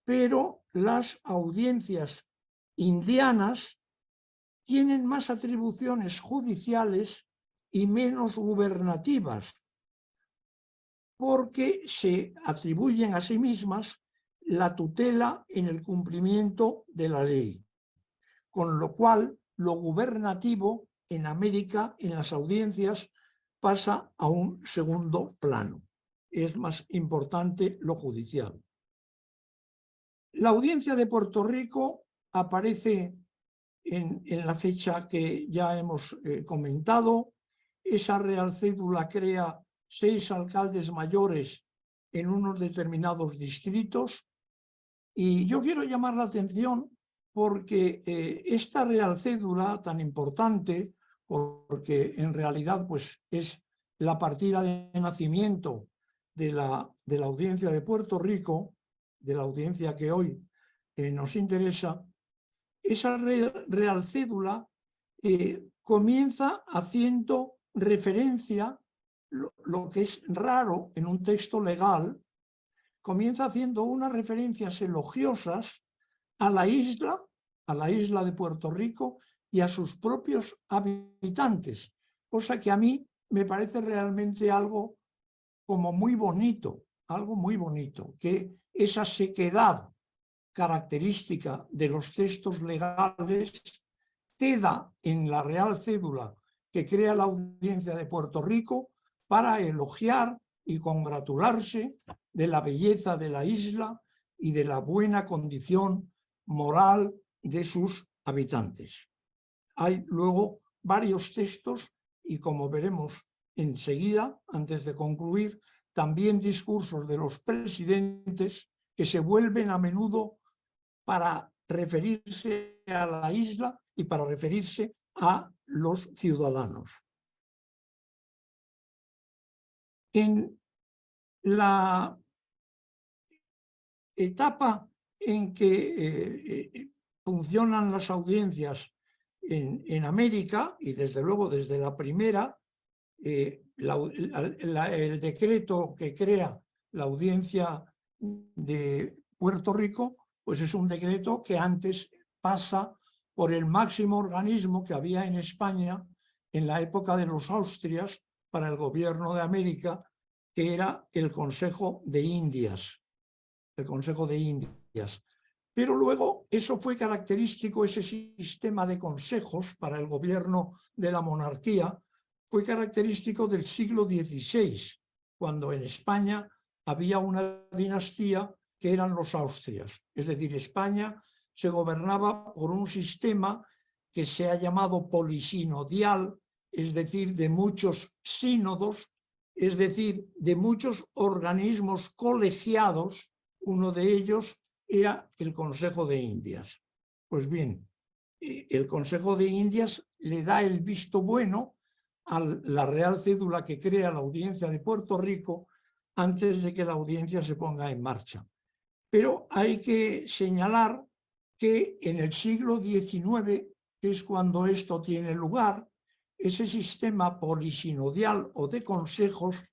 pero las audiencias indianas tienen más atribuciones judiciales y menos gubernativas, porque se atribuyen a sí mismas la tutela en el cumplimiento de la ley, con lo cual lo gubernativo en América, en las audiencias, pasa a un segundo plano. Es más importante lo judicial. La audiencia de Puerto Rico aparece en la fecha que ya hemos comentado. Esa Real Cédula crea 6 alcaldes mayores en unos determinados distritos. Y yo quiero llamar la atención porque esta Real Cédula tan importante, porque en realidad pues, es la partida de nacimiento de la audiencia de Puerto Rico, de la audiencia que hoy nos interesa, esa Real Cédula comienza haciendo referencia, lo que es raro en un texto legal, comienza haciendo unas referencias elogiosas a la isla de Puerto Rico y a sus propios habitantes, cosa que a mí me parece realmente algo como muy bonito, que esa sequedad característica de los textos legales queda en la Real Cédula que crea la audiencia de Puerto Rico para elogiar y congratularse de la belleza de la isla y de la buena condición moral de sus habitantes. Hay luego varios textos y, como veremos enseguida, antes de concluir, también discursos de los presidentes que se vuelven a menudo para referirse a la isla y para referirse a los ciudadanos. En la etapa en que funcionan las audiencias en América, y desde luego desde la primera, el decreto que crea la audiencia de Puerto Rico, pues es un decreto que antes pasa por el máximo organismo que había en España en la época de los Austrias para el gobierno de América, que era el Consejo de Indias. El Consejo de Indias. Pero luego eso fue característico, ese sistema de consejos para el gobierno de la monarquía, fue característico del siglo XVI, cuando en España había una dinastía que eran los Austrias. Es decir, España se gobernaba por un sistema que se ha llamado polisinodial, es decir, de muchos sínodos, es decir, de muchos organismos colegiados. Uno de ellos era el Consejo de Indias. Pues bien, el Consejo de Indias le da el visto bueno a la Real Cédula que crea la Audiencia de Puerto Rico antes de que la audiencia se ponga en marcha. Pero hay que señalar que en el siglo XIX, que es cuando esto tiene lugar, ese sistema polisinodial o de consejos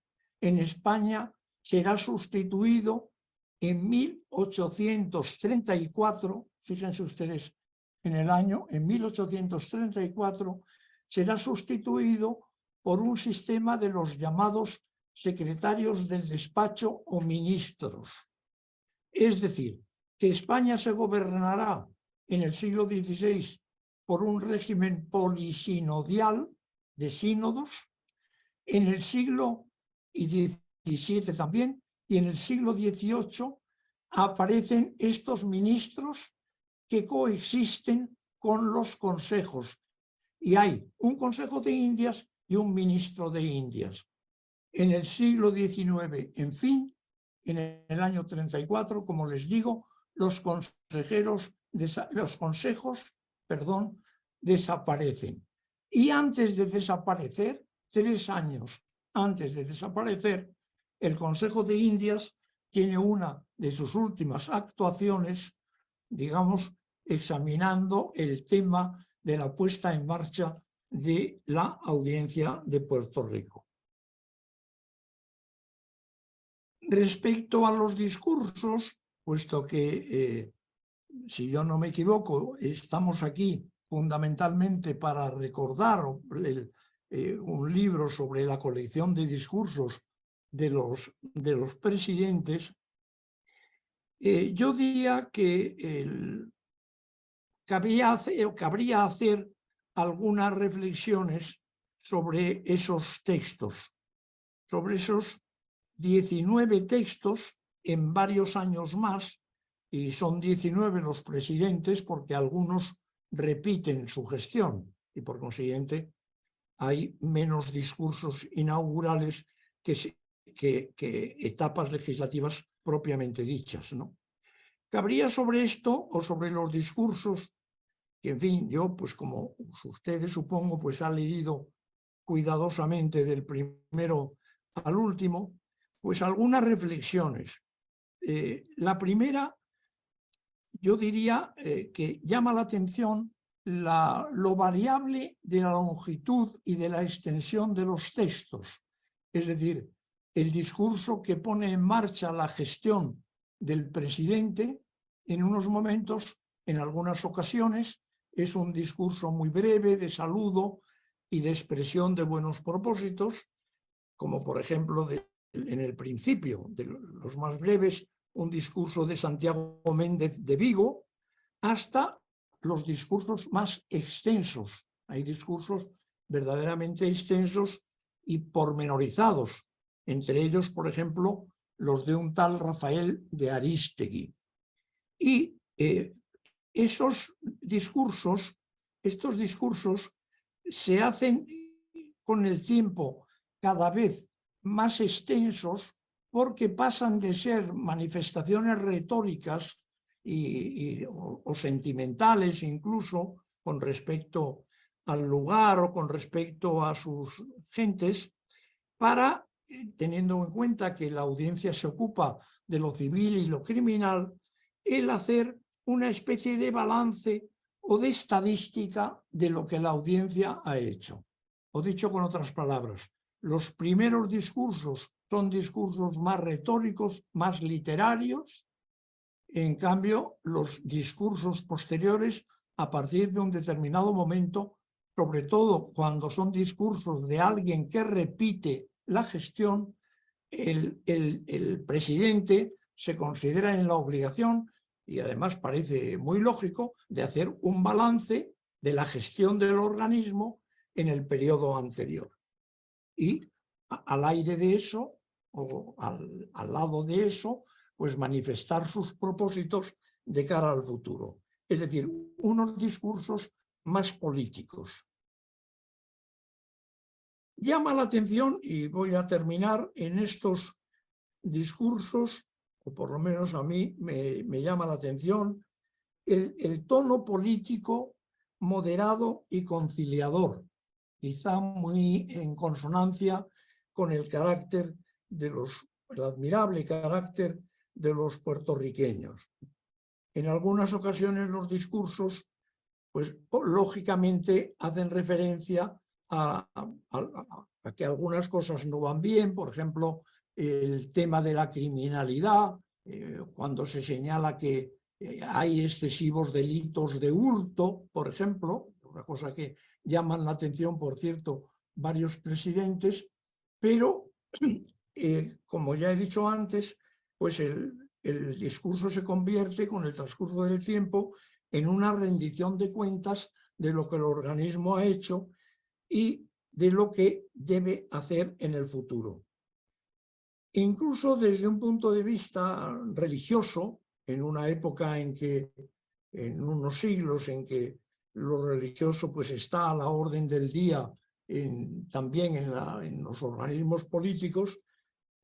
en España será sustituido en 1834, fíjense ustedes en el año, en 1834, será sustituido por un sistema de los llamados secretarios del despacho o ministros. Es decir, que España se gobernará en el siglo XVI por un régimen polisinodial de sínodos, en el siglo XVII también, y en el siglo XVIII aparecen estos ministros que coexisten con los consejos. Y hay un Consejo de Indias y un ministro de Indias. En el siglo XIX, en fin, en el año 34, como les digo, los consejos desaparecen. Y antes de desaparecer, 3 años antes de desaparecer, el Consejo de Indias tiene una de sus últimas actuaciones, digamos, examinando el tema de la puesta en marcha de la Audiencia de Puerto Rico. Respecto a los discursos, puesto que, si yo no me equivoco, estamos aquí fundamentalmente para recordar un libro sobre la colección de discursos de los presidentes, yo diría que cabría hacer algunas reflexiones sobre esos textos, sobre esos 19 textos en varios años más, y son 19 los presidentes porque algunos repiten su gestión y por consiguiente hay menos discursos inaugurales que etapas legislativas propiamente dichas, ¿no? Cabría sobre esto o sobre los discursos, que en fin, yo pues como ustedes supongo pues ha leído cuidadosamente del primero al último, pues algunas reflexiones. La primera, yo diría que llama la atención lo variable de la longitud y de la extensión de los textos. Es decir, el discurso que pone en marcha la gestión del presidente en unos momentos, en algunas ocasiones, es un discurso muy breve de saludo y de expresión de buenos propósitos, como por ejemplo en el principio, de los más breves, un discurso de Santiago Méndez de Vigo, hasta los discursos más extensos. Hay discursos verdaderamente extensos y pormenorizados, entre ellos, por ejemplo, los de un tal Rafael de Arístegui. Y estos discursos se hacen con el tiempo cada vez más extensos porque pasan de ser manifestaciones retóricas o sentimentales incluso con respecto al lugar o con respecto a sus gentes, para, teniendo en cuenta que la audiencia se ocupa de lo civil y lo criminal, el hacer una especie de balance o de estadística de lo que la audiencia ha hecho. O dicho con otras palabras, los primeros discursos son discursos más retóricos, más literarios. En cambio, los discursos posteriores, a partir de un determinado momento, sobre todo cuando son discursos de alguien que repite la gestión, el presidente se considera en la obligación, y además parece muy lógico, de hacer un balance de la gestión del organismo en el periodo anterior. Y al aire de eso, o al lado de eso, pues manifestar sus propósitos de cara al futuro. Es decir, unos discursos más políticos. Llama la atención, y voy a terminar, en estos discursos, o por lo menos a mí me llama la atención, el tono político moderado y conciliador, quizá muy en consonancia con el carácter el admirable carácter de los puertorriqueños. En algunas ocasiones los discursos, pues lógicamente hacen referencia a que algunas cosas no van bien, por ejemplo, el tema de la criminalidad, cuando se señala que hay excesivos delitos de hurto, por ejemplo, una cosa que llaman la atención, por cierto, varios presidentes, pero como ya he dicho antes, pues el discurso se convierte con el transcurso del tiempo en una rendición de cuentas de lo que el organismo ha hecho y de lo que debe hacer en el futuro. Incluso desde un punto de vista religioso, en una época en unos siglos en que lo religioso pues está a la orden del día también en los organismos políticos,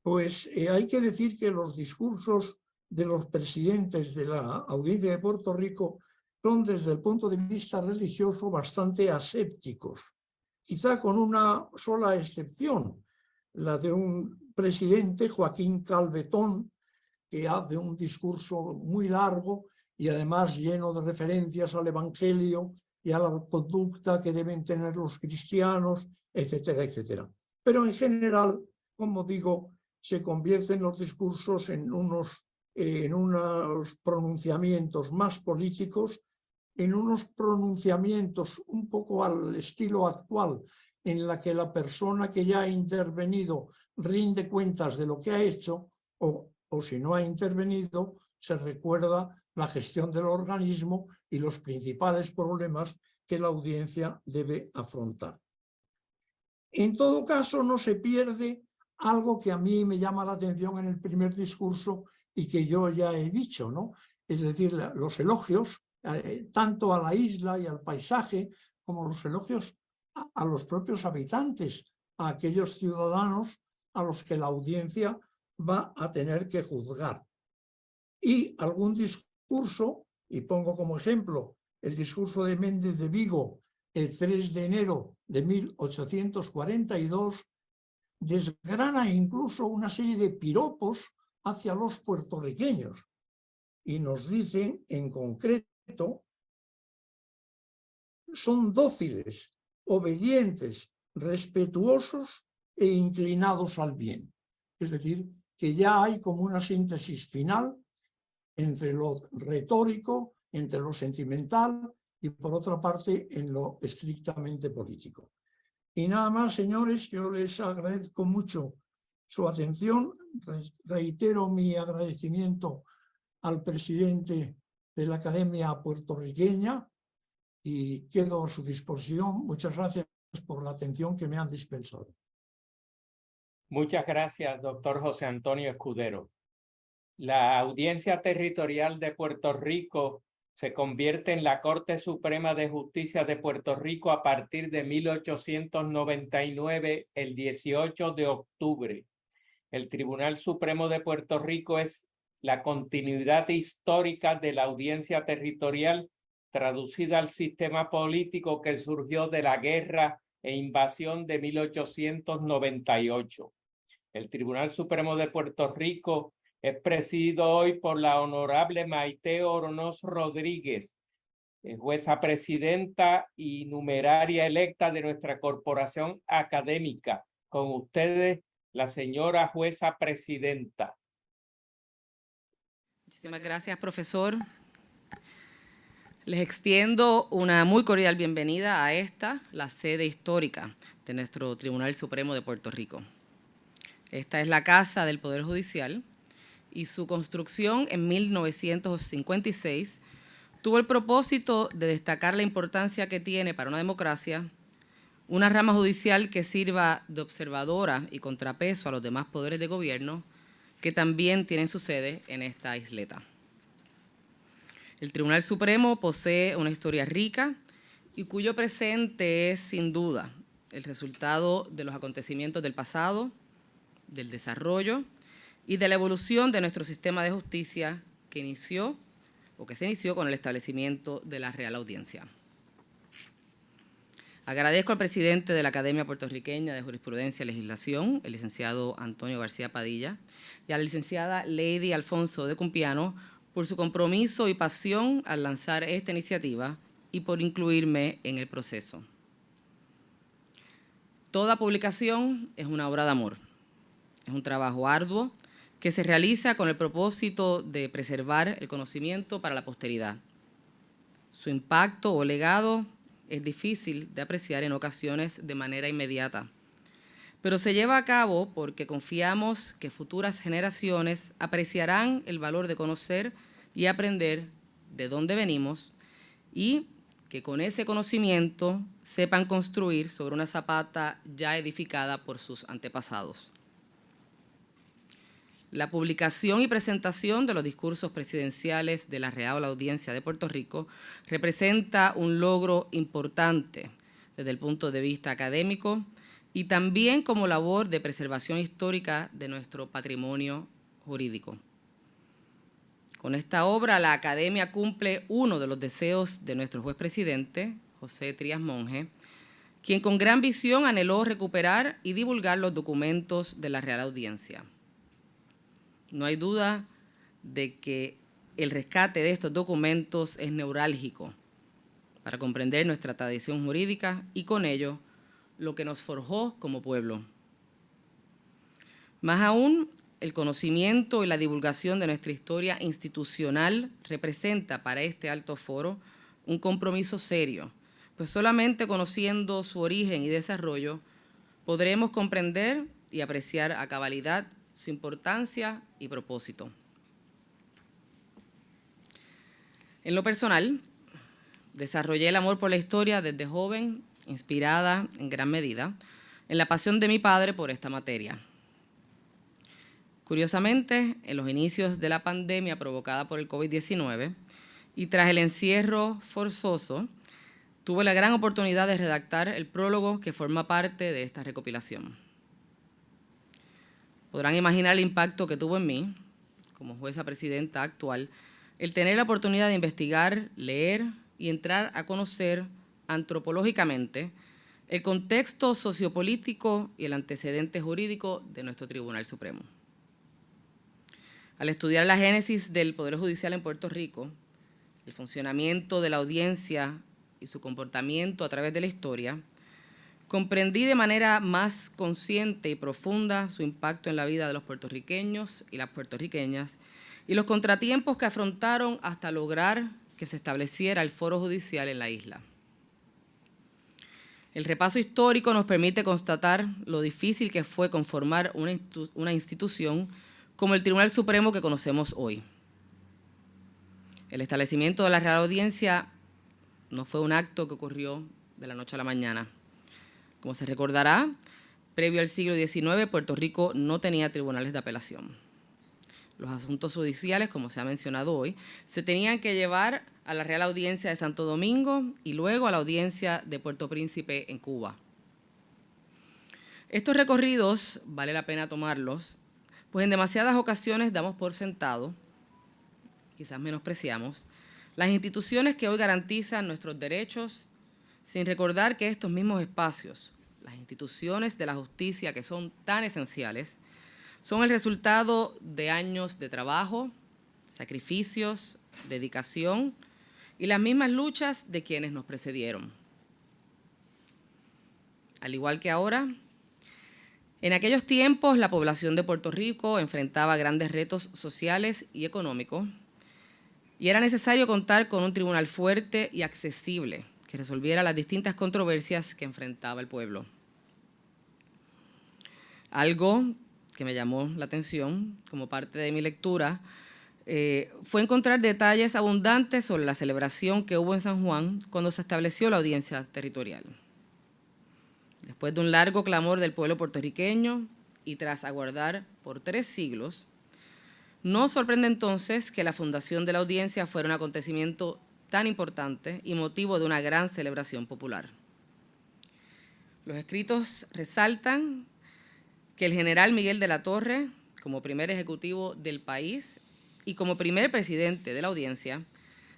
pues hay que decir que los discursos de los presidentes de la Audiencia de Puerto Rico son, desde el punto de vista religioso, bastante asépticos, quizá con una sola excepción, la de un presidente, Joaquín Calvetón, que hace un discurso muy largo y además lleno de referencias al Evangelio y a la conducta que deben tener los cristianos, etcétera, etcétera. Pero en general, como digo, se convierten los discursos en unos pronunciamientos más políticos, en unos pronunciamientos un poco al estilo actual, en la que la persona que ya ha intervenido rinde cuentas de lo que ha hecho, o si no ha intervenido, se recuerda la gestión del organismo y los principales problemas que la audiencia debe afrontar. En todo caso, no se pierde algo que a mí me llama la atención en el primer discurso y que yo ya he dicho, ¿no? Es decir, los elogios tanto a la isla y al paisaje, como los elogios a los propios habitantes, a aquellos ciudadanos a los que la audiencia va a tener que juzgar. Y algún discurso, y pongo como ejemplo el discurso de Méndez de Vigo el 3 de enero de 1842, desgrana incluso una serie de piropos hacia los puertorriqueños y nos dicen en concreto: son dóciles, obedientes, respetuosos e inclinados al bien. Es decir, que ya hay como una síntesis final entre lo retórico, entre lo sentimental y, por otra parte, en lo estrictamente político. Y nada más, señores, yo les agradezco mucho su atención. Reitero mi agradecimiento al presidente de la Academia Puertorriqueña y quedo a su disposición. Muchas gracias por la atención que me han dispensado. Muchas gracias, doctor José Antonio Escudero. La Audiencia Territorial de Puerto Rico se convierte en la Corte Suprema de Justicia de Puerto Rico a partir de 1899, el 18 de octubre. El Tribunal Supremo de Puerto Rico es la continuidad histórica de la audiencia territorial traducida al sistema político que surgió de la guerra e invasión de 1898. El Tribunal Supremo de Puerto Rico es presidido hoy por la honorable Maite Oronoz Rodríguez, jueza presidenta y numeraria electa de nuestra corporación académica. Con ustedes, la señora jueza presidenta. Muchísimas gracias, profesor. Les extiendo una muy cordial bienvenida a esta, la sede histórica de nuestro Tribunal Supremo de Puerto Rico. Esta es la Casa del Poder Judicial y su construcción en 1956 tuvo el propósito de destacar la importancia que tiene para una democracia una rama judicial que sirva de observadora y contrapeso a los demás poderes de gobierno que también tienen su sede en esta isleta. El Tribunal Supremo posee una historia rica y cuyo presente es, sin duda, el resultado de los acontecimientos del pasado, del desarrollo y de la evolución de nuestro sistema de justicia que se inició con el establecimiento de la Real Audiencia. Agradezco al presidente de la Academia Puertorriqueña de Jurisprudencia y Legislación, el licenciado Antonio García Padilla, y a la licenciada Lady Alfonso de Cumpiano por su compromiso y pasión al lanzar esta iniciativa y por incluirme en el proceso. Toda publicación es una obra de amor. Es un trabajo arduo que se realiza con el propósito de preservar el conocimiento para la posteridad. Su impacto o legado es difícil de apreciar en ocasiones de manera inmediata, pero se lleva a cabo porque confiamos que futuras generaciones apreciarán el valor de conocer y aprender de dónde venimos y que con ese conocimiento sepan construir sobre una zapata ya edificada por sus antepasados. La publicación y presentación de los discursos presidenciales de la Real Audiencia de Puerto Rico representa un logro importante desde el punto de vista académico y también como labor de preservación histórica de nuestro patrimonio jurídico. Con esta obra, la Academia cumple uno de los deseos de nuestro juez presidente, José Trías Monge, quien con gran visión anheló recuperar y divulgar los documentos de la Real Audiencia. No hay duda de que el rescate de estos documentos es neurálgico para comprender nuestra tradición jurídica y con ello lo que nos forjó como pueblo. Más aún, el conocimiento y la divulgación de nuestra historia institucional representa para este alto foro un compromiso serio, pues solamente conociendo su origen y desarrollo podremos comprender y apreciar a cabalidad su importancia y propósito. En lo personal, desarrollé el amor por la historia desde joven, inspirada en gran medida en la pasión de mi padre por esta materia. Curiosamente, en los inicios de la pandemia provocada por el COVID-19 y tras el encierro forzoso, tuve la gran oportunidad de redactar el prólogo que forma parte de esta recopilación. Podrán imaginar el impacto que tuvo en mí, como jueza presidenta actual, el tener la oportunidad de investigar, leer y entrar a conocer antropológicamente el contexto sociopolítico y el antecedente jurídico de nuestro Tribunal Supremo. Al estudiar la génesis del Poder Judicial en Puerto Rico, el funcionamiento de la audiencia y su comportamiento a través de la historia, comprendí de manera más consciente y profunda su impacto en la vida de los puertorriqueños y las puertorriqueñas y los contratiempos que afrontaron hasta lograr que se estableciera el foro judicial en la isla. El repaso histórico nos permite constatar lo difícil que fue conformar una institución como el Tribunal Supremo que conocemos hoy. El establecimiento de la Real Audiencia no fue un acto que ocurrió de la noche a la mañana. Como se recordará, previo al siglo XIX, Puerto Rico no tenía tribunales de apelación. Los asuntos judiciales, como se ha mencionado hoy, se tenían que llevar a la Real Audiencia de Santo Domingo y luego a la Audiencia de Puerto Príncipe en Cuba. Estos recorridos, vale la pena tomarlos, pues en demasiadas ocasiones damos por sentado quizás menospreciamos, las instituciones que hoy garantizan nuestros derechos, sin recordar que estos mismos espacios, las instituciones de la justicia que son tan esenciales, son el resultado de años de trabajo, sacrificios, dedicación y las mismas luchas de quienes nos precedieron. Al igual que ahora, en aquellos tiempos la población de Puerto Rico enfrentaba grandes retos sociales y económicos y era necesario contar con un tribunal fuerte y accesible que resolviera las distintas controversias que enfrentaba el pueblo. Algo que me llamó la atención como parte de mi lectura fue encontrar detalles abundantes sobre la celebración que hubo en San Juan cuando se estableció la audiencia territorial. Después de un largo clamor del pueblo puertorriqueño y tras aguardar por 3 siglos, no sorprende entonces que la fundación de la audiencia fuera un acontecimiento tan importante y motivo de una gran celebración popular. Los escritos resaltan que el general Miguel de la Torre, como primer ejecutivo del país y como primer presidente de la audiencia,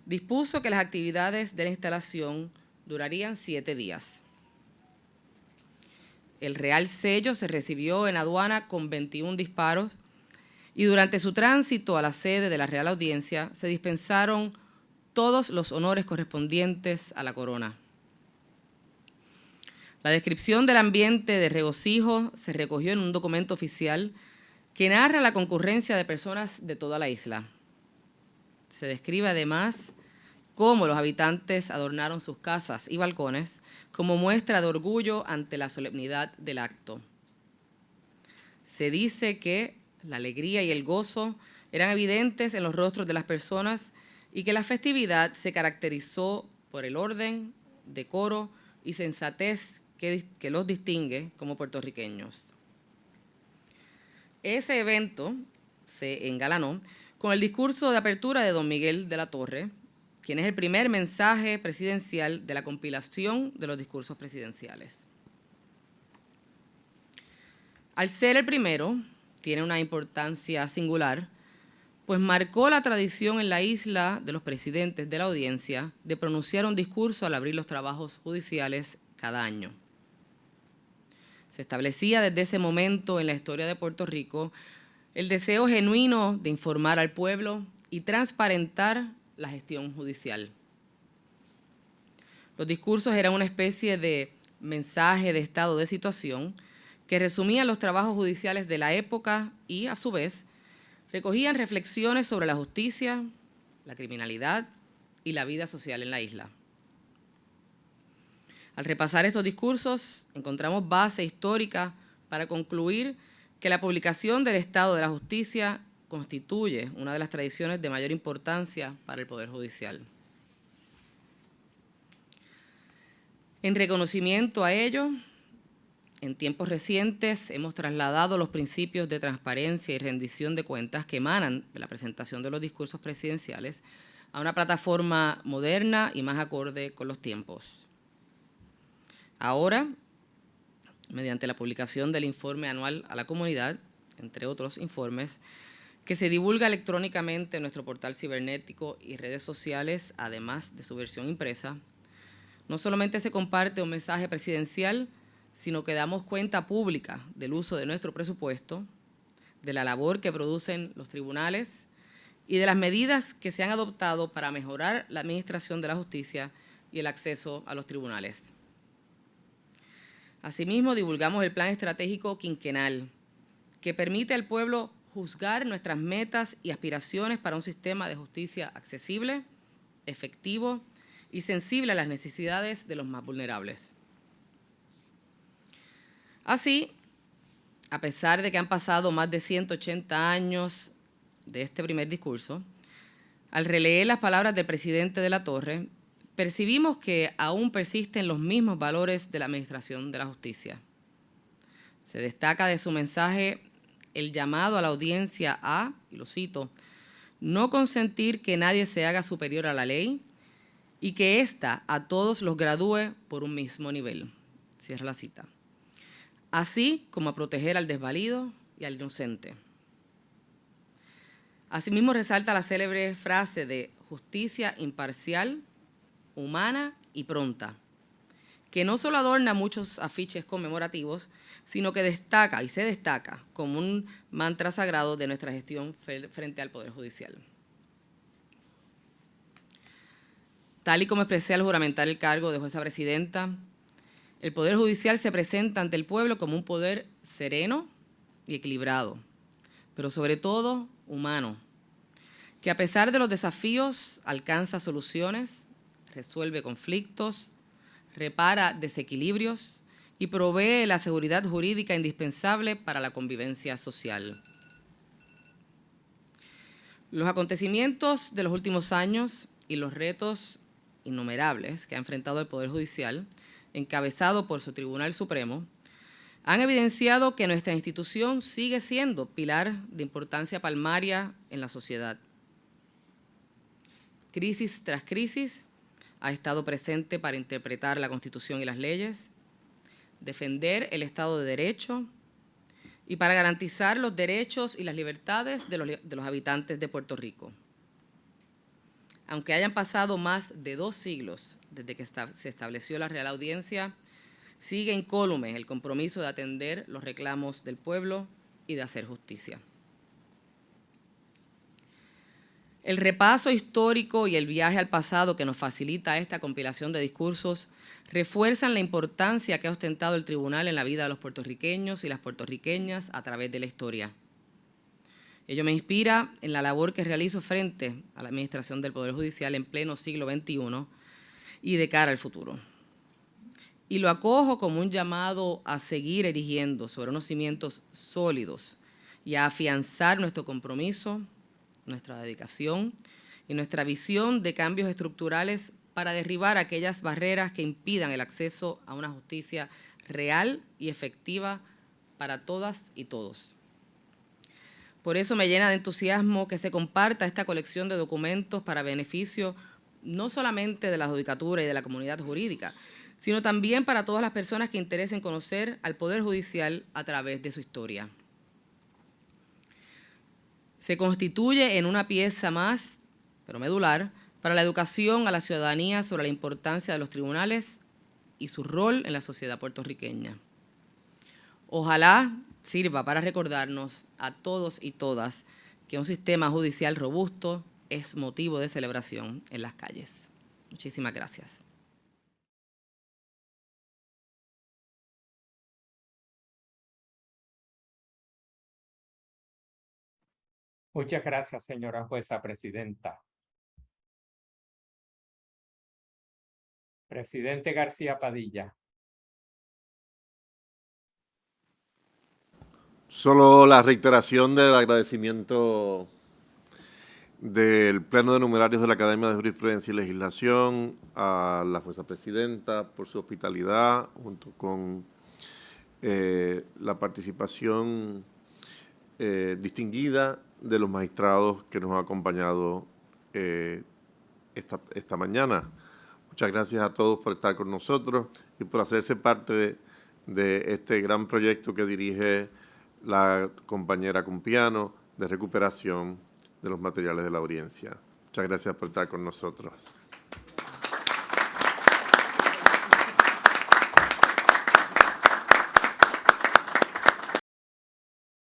dispuso que las actividades de la instalación durarían 7 días. El Real Sello se recibió en aduana con 21 disparos y durante su tránsito a la sede de la Real Audiencia se dispensaron todos los honores correspondientes a la corona. La descripción del ambiente de regocijo se recogió en un documento oficial que narra la concurrencia de personas de toda la isla. Se describe además cómo los habitantes adornaron sus casas y balcones como muestra de orgullo ante la solemnidad del acto. Se dice que la alegría y el gozo eran evidentes en los rostros de las personas y que la festividad se caracterizó por el orden, decoro y sensatez que los distingue como puertorriqueños. Ese evento se engalanó con el discurso de apertura de don Miguel de la Torre, quien es el primer mensaje presidencial de la compilación de los discursos presidenciales. Al ser el primero, tiene una importancia singular, pues marcó la tradición en la isla de los presidentes de la audiencia de pronunciar un discurso al abrir los trabajos judiciales cada año. Se establecía desde ese momento en la historia de Puerto Rico el deseo genuino de informar al pueblo y transparentar la gestión judicial. Los discursos eran una especie de mensaje de estado de situación que resumían los trabajos judiciales de la época y, a su vez, recogían reflexiones sobre la justicia, la criminalidad y la vida social en la isla. Al repasar estos discursos, encontramos base histórica para concluir que la publicación del Estado de la Justicia constituye una de las tradiciones de mayor importancia para el Poder Judicial. En reconocimiento a ello, en tiempos recientes hemos trasladado los principios de transparencia y rendición de cuentas que emanan de la presentación de los discursos presidenciales a una plataforma moderna y más acorde con los tiempos. Ahora, mediante la publicación del informe anual a la comunidad, entre otros informes, que se divulga electrónicamente en nuestro portal cibernético y redes sociales, además de su versión impresa, no solamente se comparte un mensaje presidencial, sino que damos cuenta pública del uso de nuestro presupuesto, de la labor que producen los tribunales y de las medidas que se han adoptado para mejorar la administración de la justicia y el acceso a los tribunales. Asimismo, divulgamos el plan estratégico quinquenal, que permite al pueblo juzgar nuestras metas y aspiraciones para un sistema de justicia accesible, efectivo y sensible a las necesidades de los más vulnerables. Así, a pesar de que han pasado más de 180 años de este primer discurso, al releer las palabras del presidente de la Torre, percibimos que aún persisten los mismos valores de la administración de la justicia. Se destaca de su mensaje el llamado a la audiencia a, y lo cito, no consentir que nadie se haga superior a la ley y que ésta a todos los gradúe por un mismo nivel. Cierra la cita. Así como a proteger al desvalido y al inocente. Asimismo, resalta la célebre frase de justicia imparcial, humana y pronta, que no solo adorna muchos afiches conmemorativos, sino que destaca y se destaca como un mantra sagrado de nuestra gestión frente al Poder Judicial. Tal y como expresé al juramentar el cargo de jueza presidenta, el Poder Judicial se presenta ante el pueblo como un poder sereno y equilibrado, pero sobre todo humano, que a pesar de los desafíos alcanza soluciones, resuelve conflictos, repara desequilibrios y provee la seguridad jurídica indispensable para la convivencia social. Los acontecimientos de los últimos años y los retos innumerables que ha enfrentado el Poder Judicial, encabezado por su Tribunal Supremo, han evidenciado que nuestra institución sigue siendo pilar de importancia palmaria en la sociedad. Crisis tras crisis ha estado presente para interpretar la Constitución y las leyes, defender el Estado de Derecho y para garantizar los derechos y las libertades de los habitantes de Puerto Rico. Aunque hayan pasado más de 2 siglos desde que se estableció la Real Audiencia, sigue incólume el compromiso de atender los reclamos del pueblo y de hacer justicia. El repaso histórico y el viaje al pasado que nos facilita esta compilación de discursos refuerzan la importancia que ha ostentado el tribunal en la vida de los puertorriqueños y las puertorriqueñas a través de la historia. Ello me inspira en la labor que realizo frente a la administración del Poder Judicial en pleno siglo XXI y de cara al futuro. Y lo acojo como un llamado a seguir erigiendo sobre unos cimientos sólidos y a afianzar nuestro compromiso, nuestra dedicación y nuestra visión de cambios estructurales para derribar aquellas barreras que impidan el acceso a una justicia real y efectiva para todas y todos. Por eso me llena de entusiasmo que se comparta esta colección de documentos para beneficio no solamente de la judicatura y de la comunidad jurídica, sino también para todas las personas que interesen conocer al Poder Judicial a través de su historia. Se constituye en una pieza más, pero medular, para la educación a la ciudadanía sobre la importancia de los tribunales y su rol en la sociedad puertorriqueña. Ojalá sirva para recordarnos a todos y todas que un sistema judicial robusto es motivo de celebración en las calles. Muchísimas gracias. Muchas gracias, señora jueza presidenta. Presidente García Padilla. Solo la reiteración del agradecimiento del Pleno de Numerarios de la Academia de Jurisprudencia y Legislación a la jueza presidenta por su hospitalidad, junto con la participación distinguida de los magistrados que nos han acompañado esta mañana. Muchas gracias a todos por estar con nosotros y por hacerse parte de este gran proyecto que dirige la compañera Cumpiano de recuperación de los materiales de la audiencia. Muchas gracias por estar con nosotros.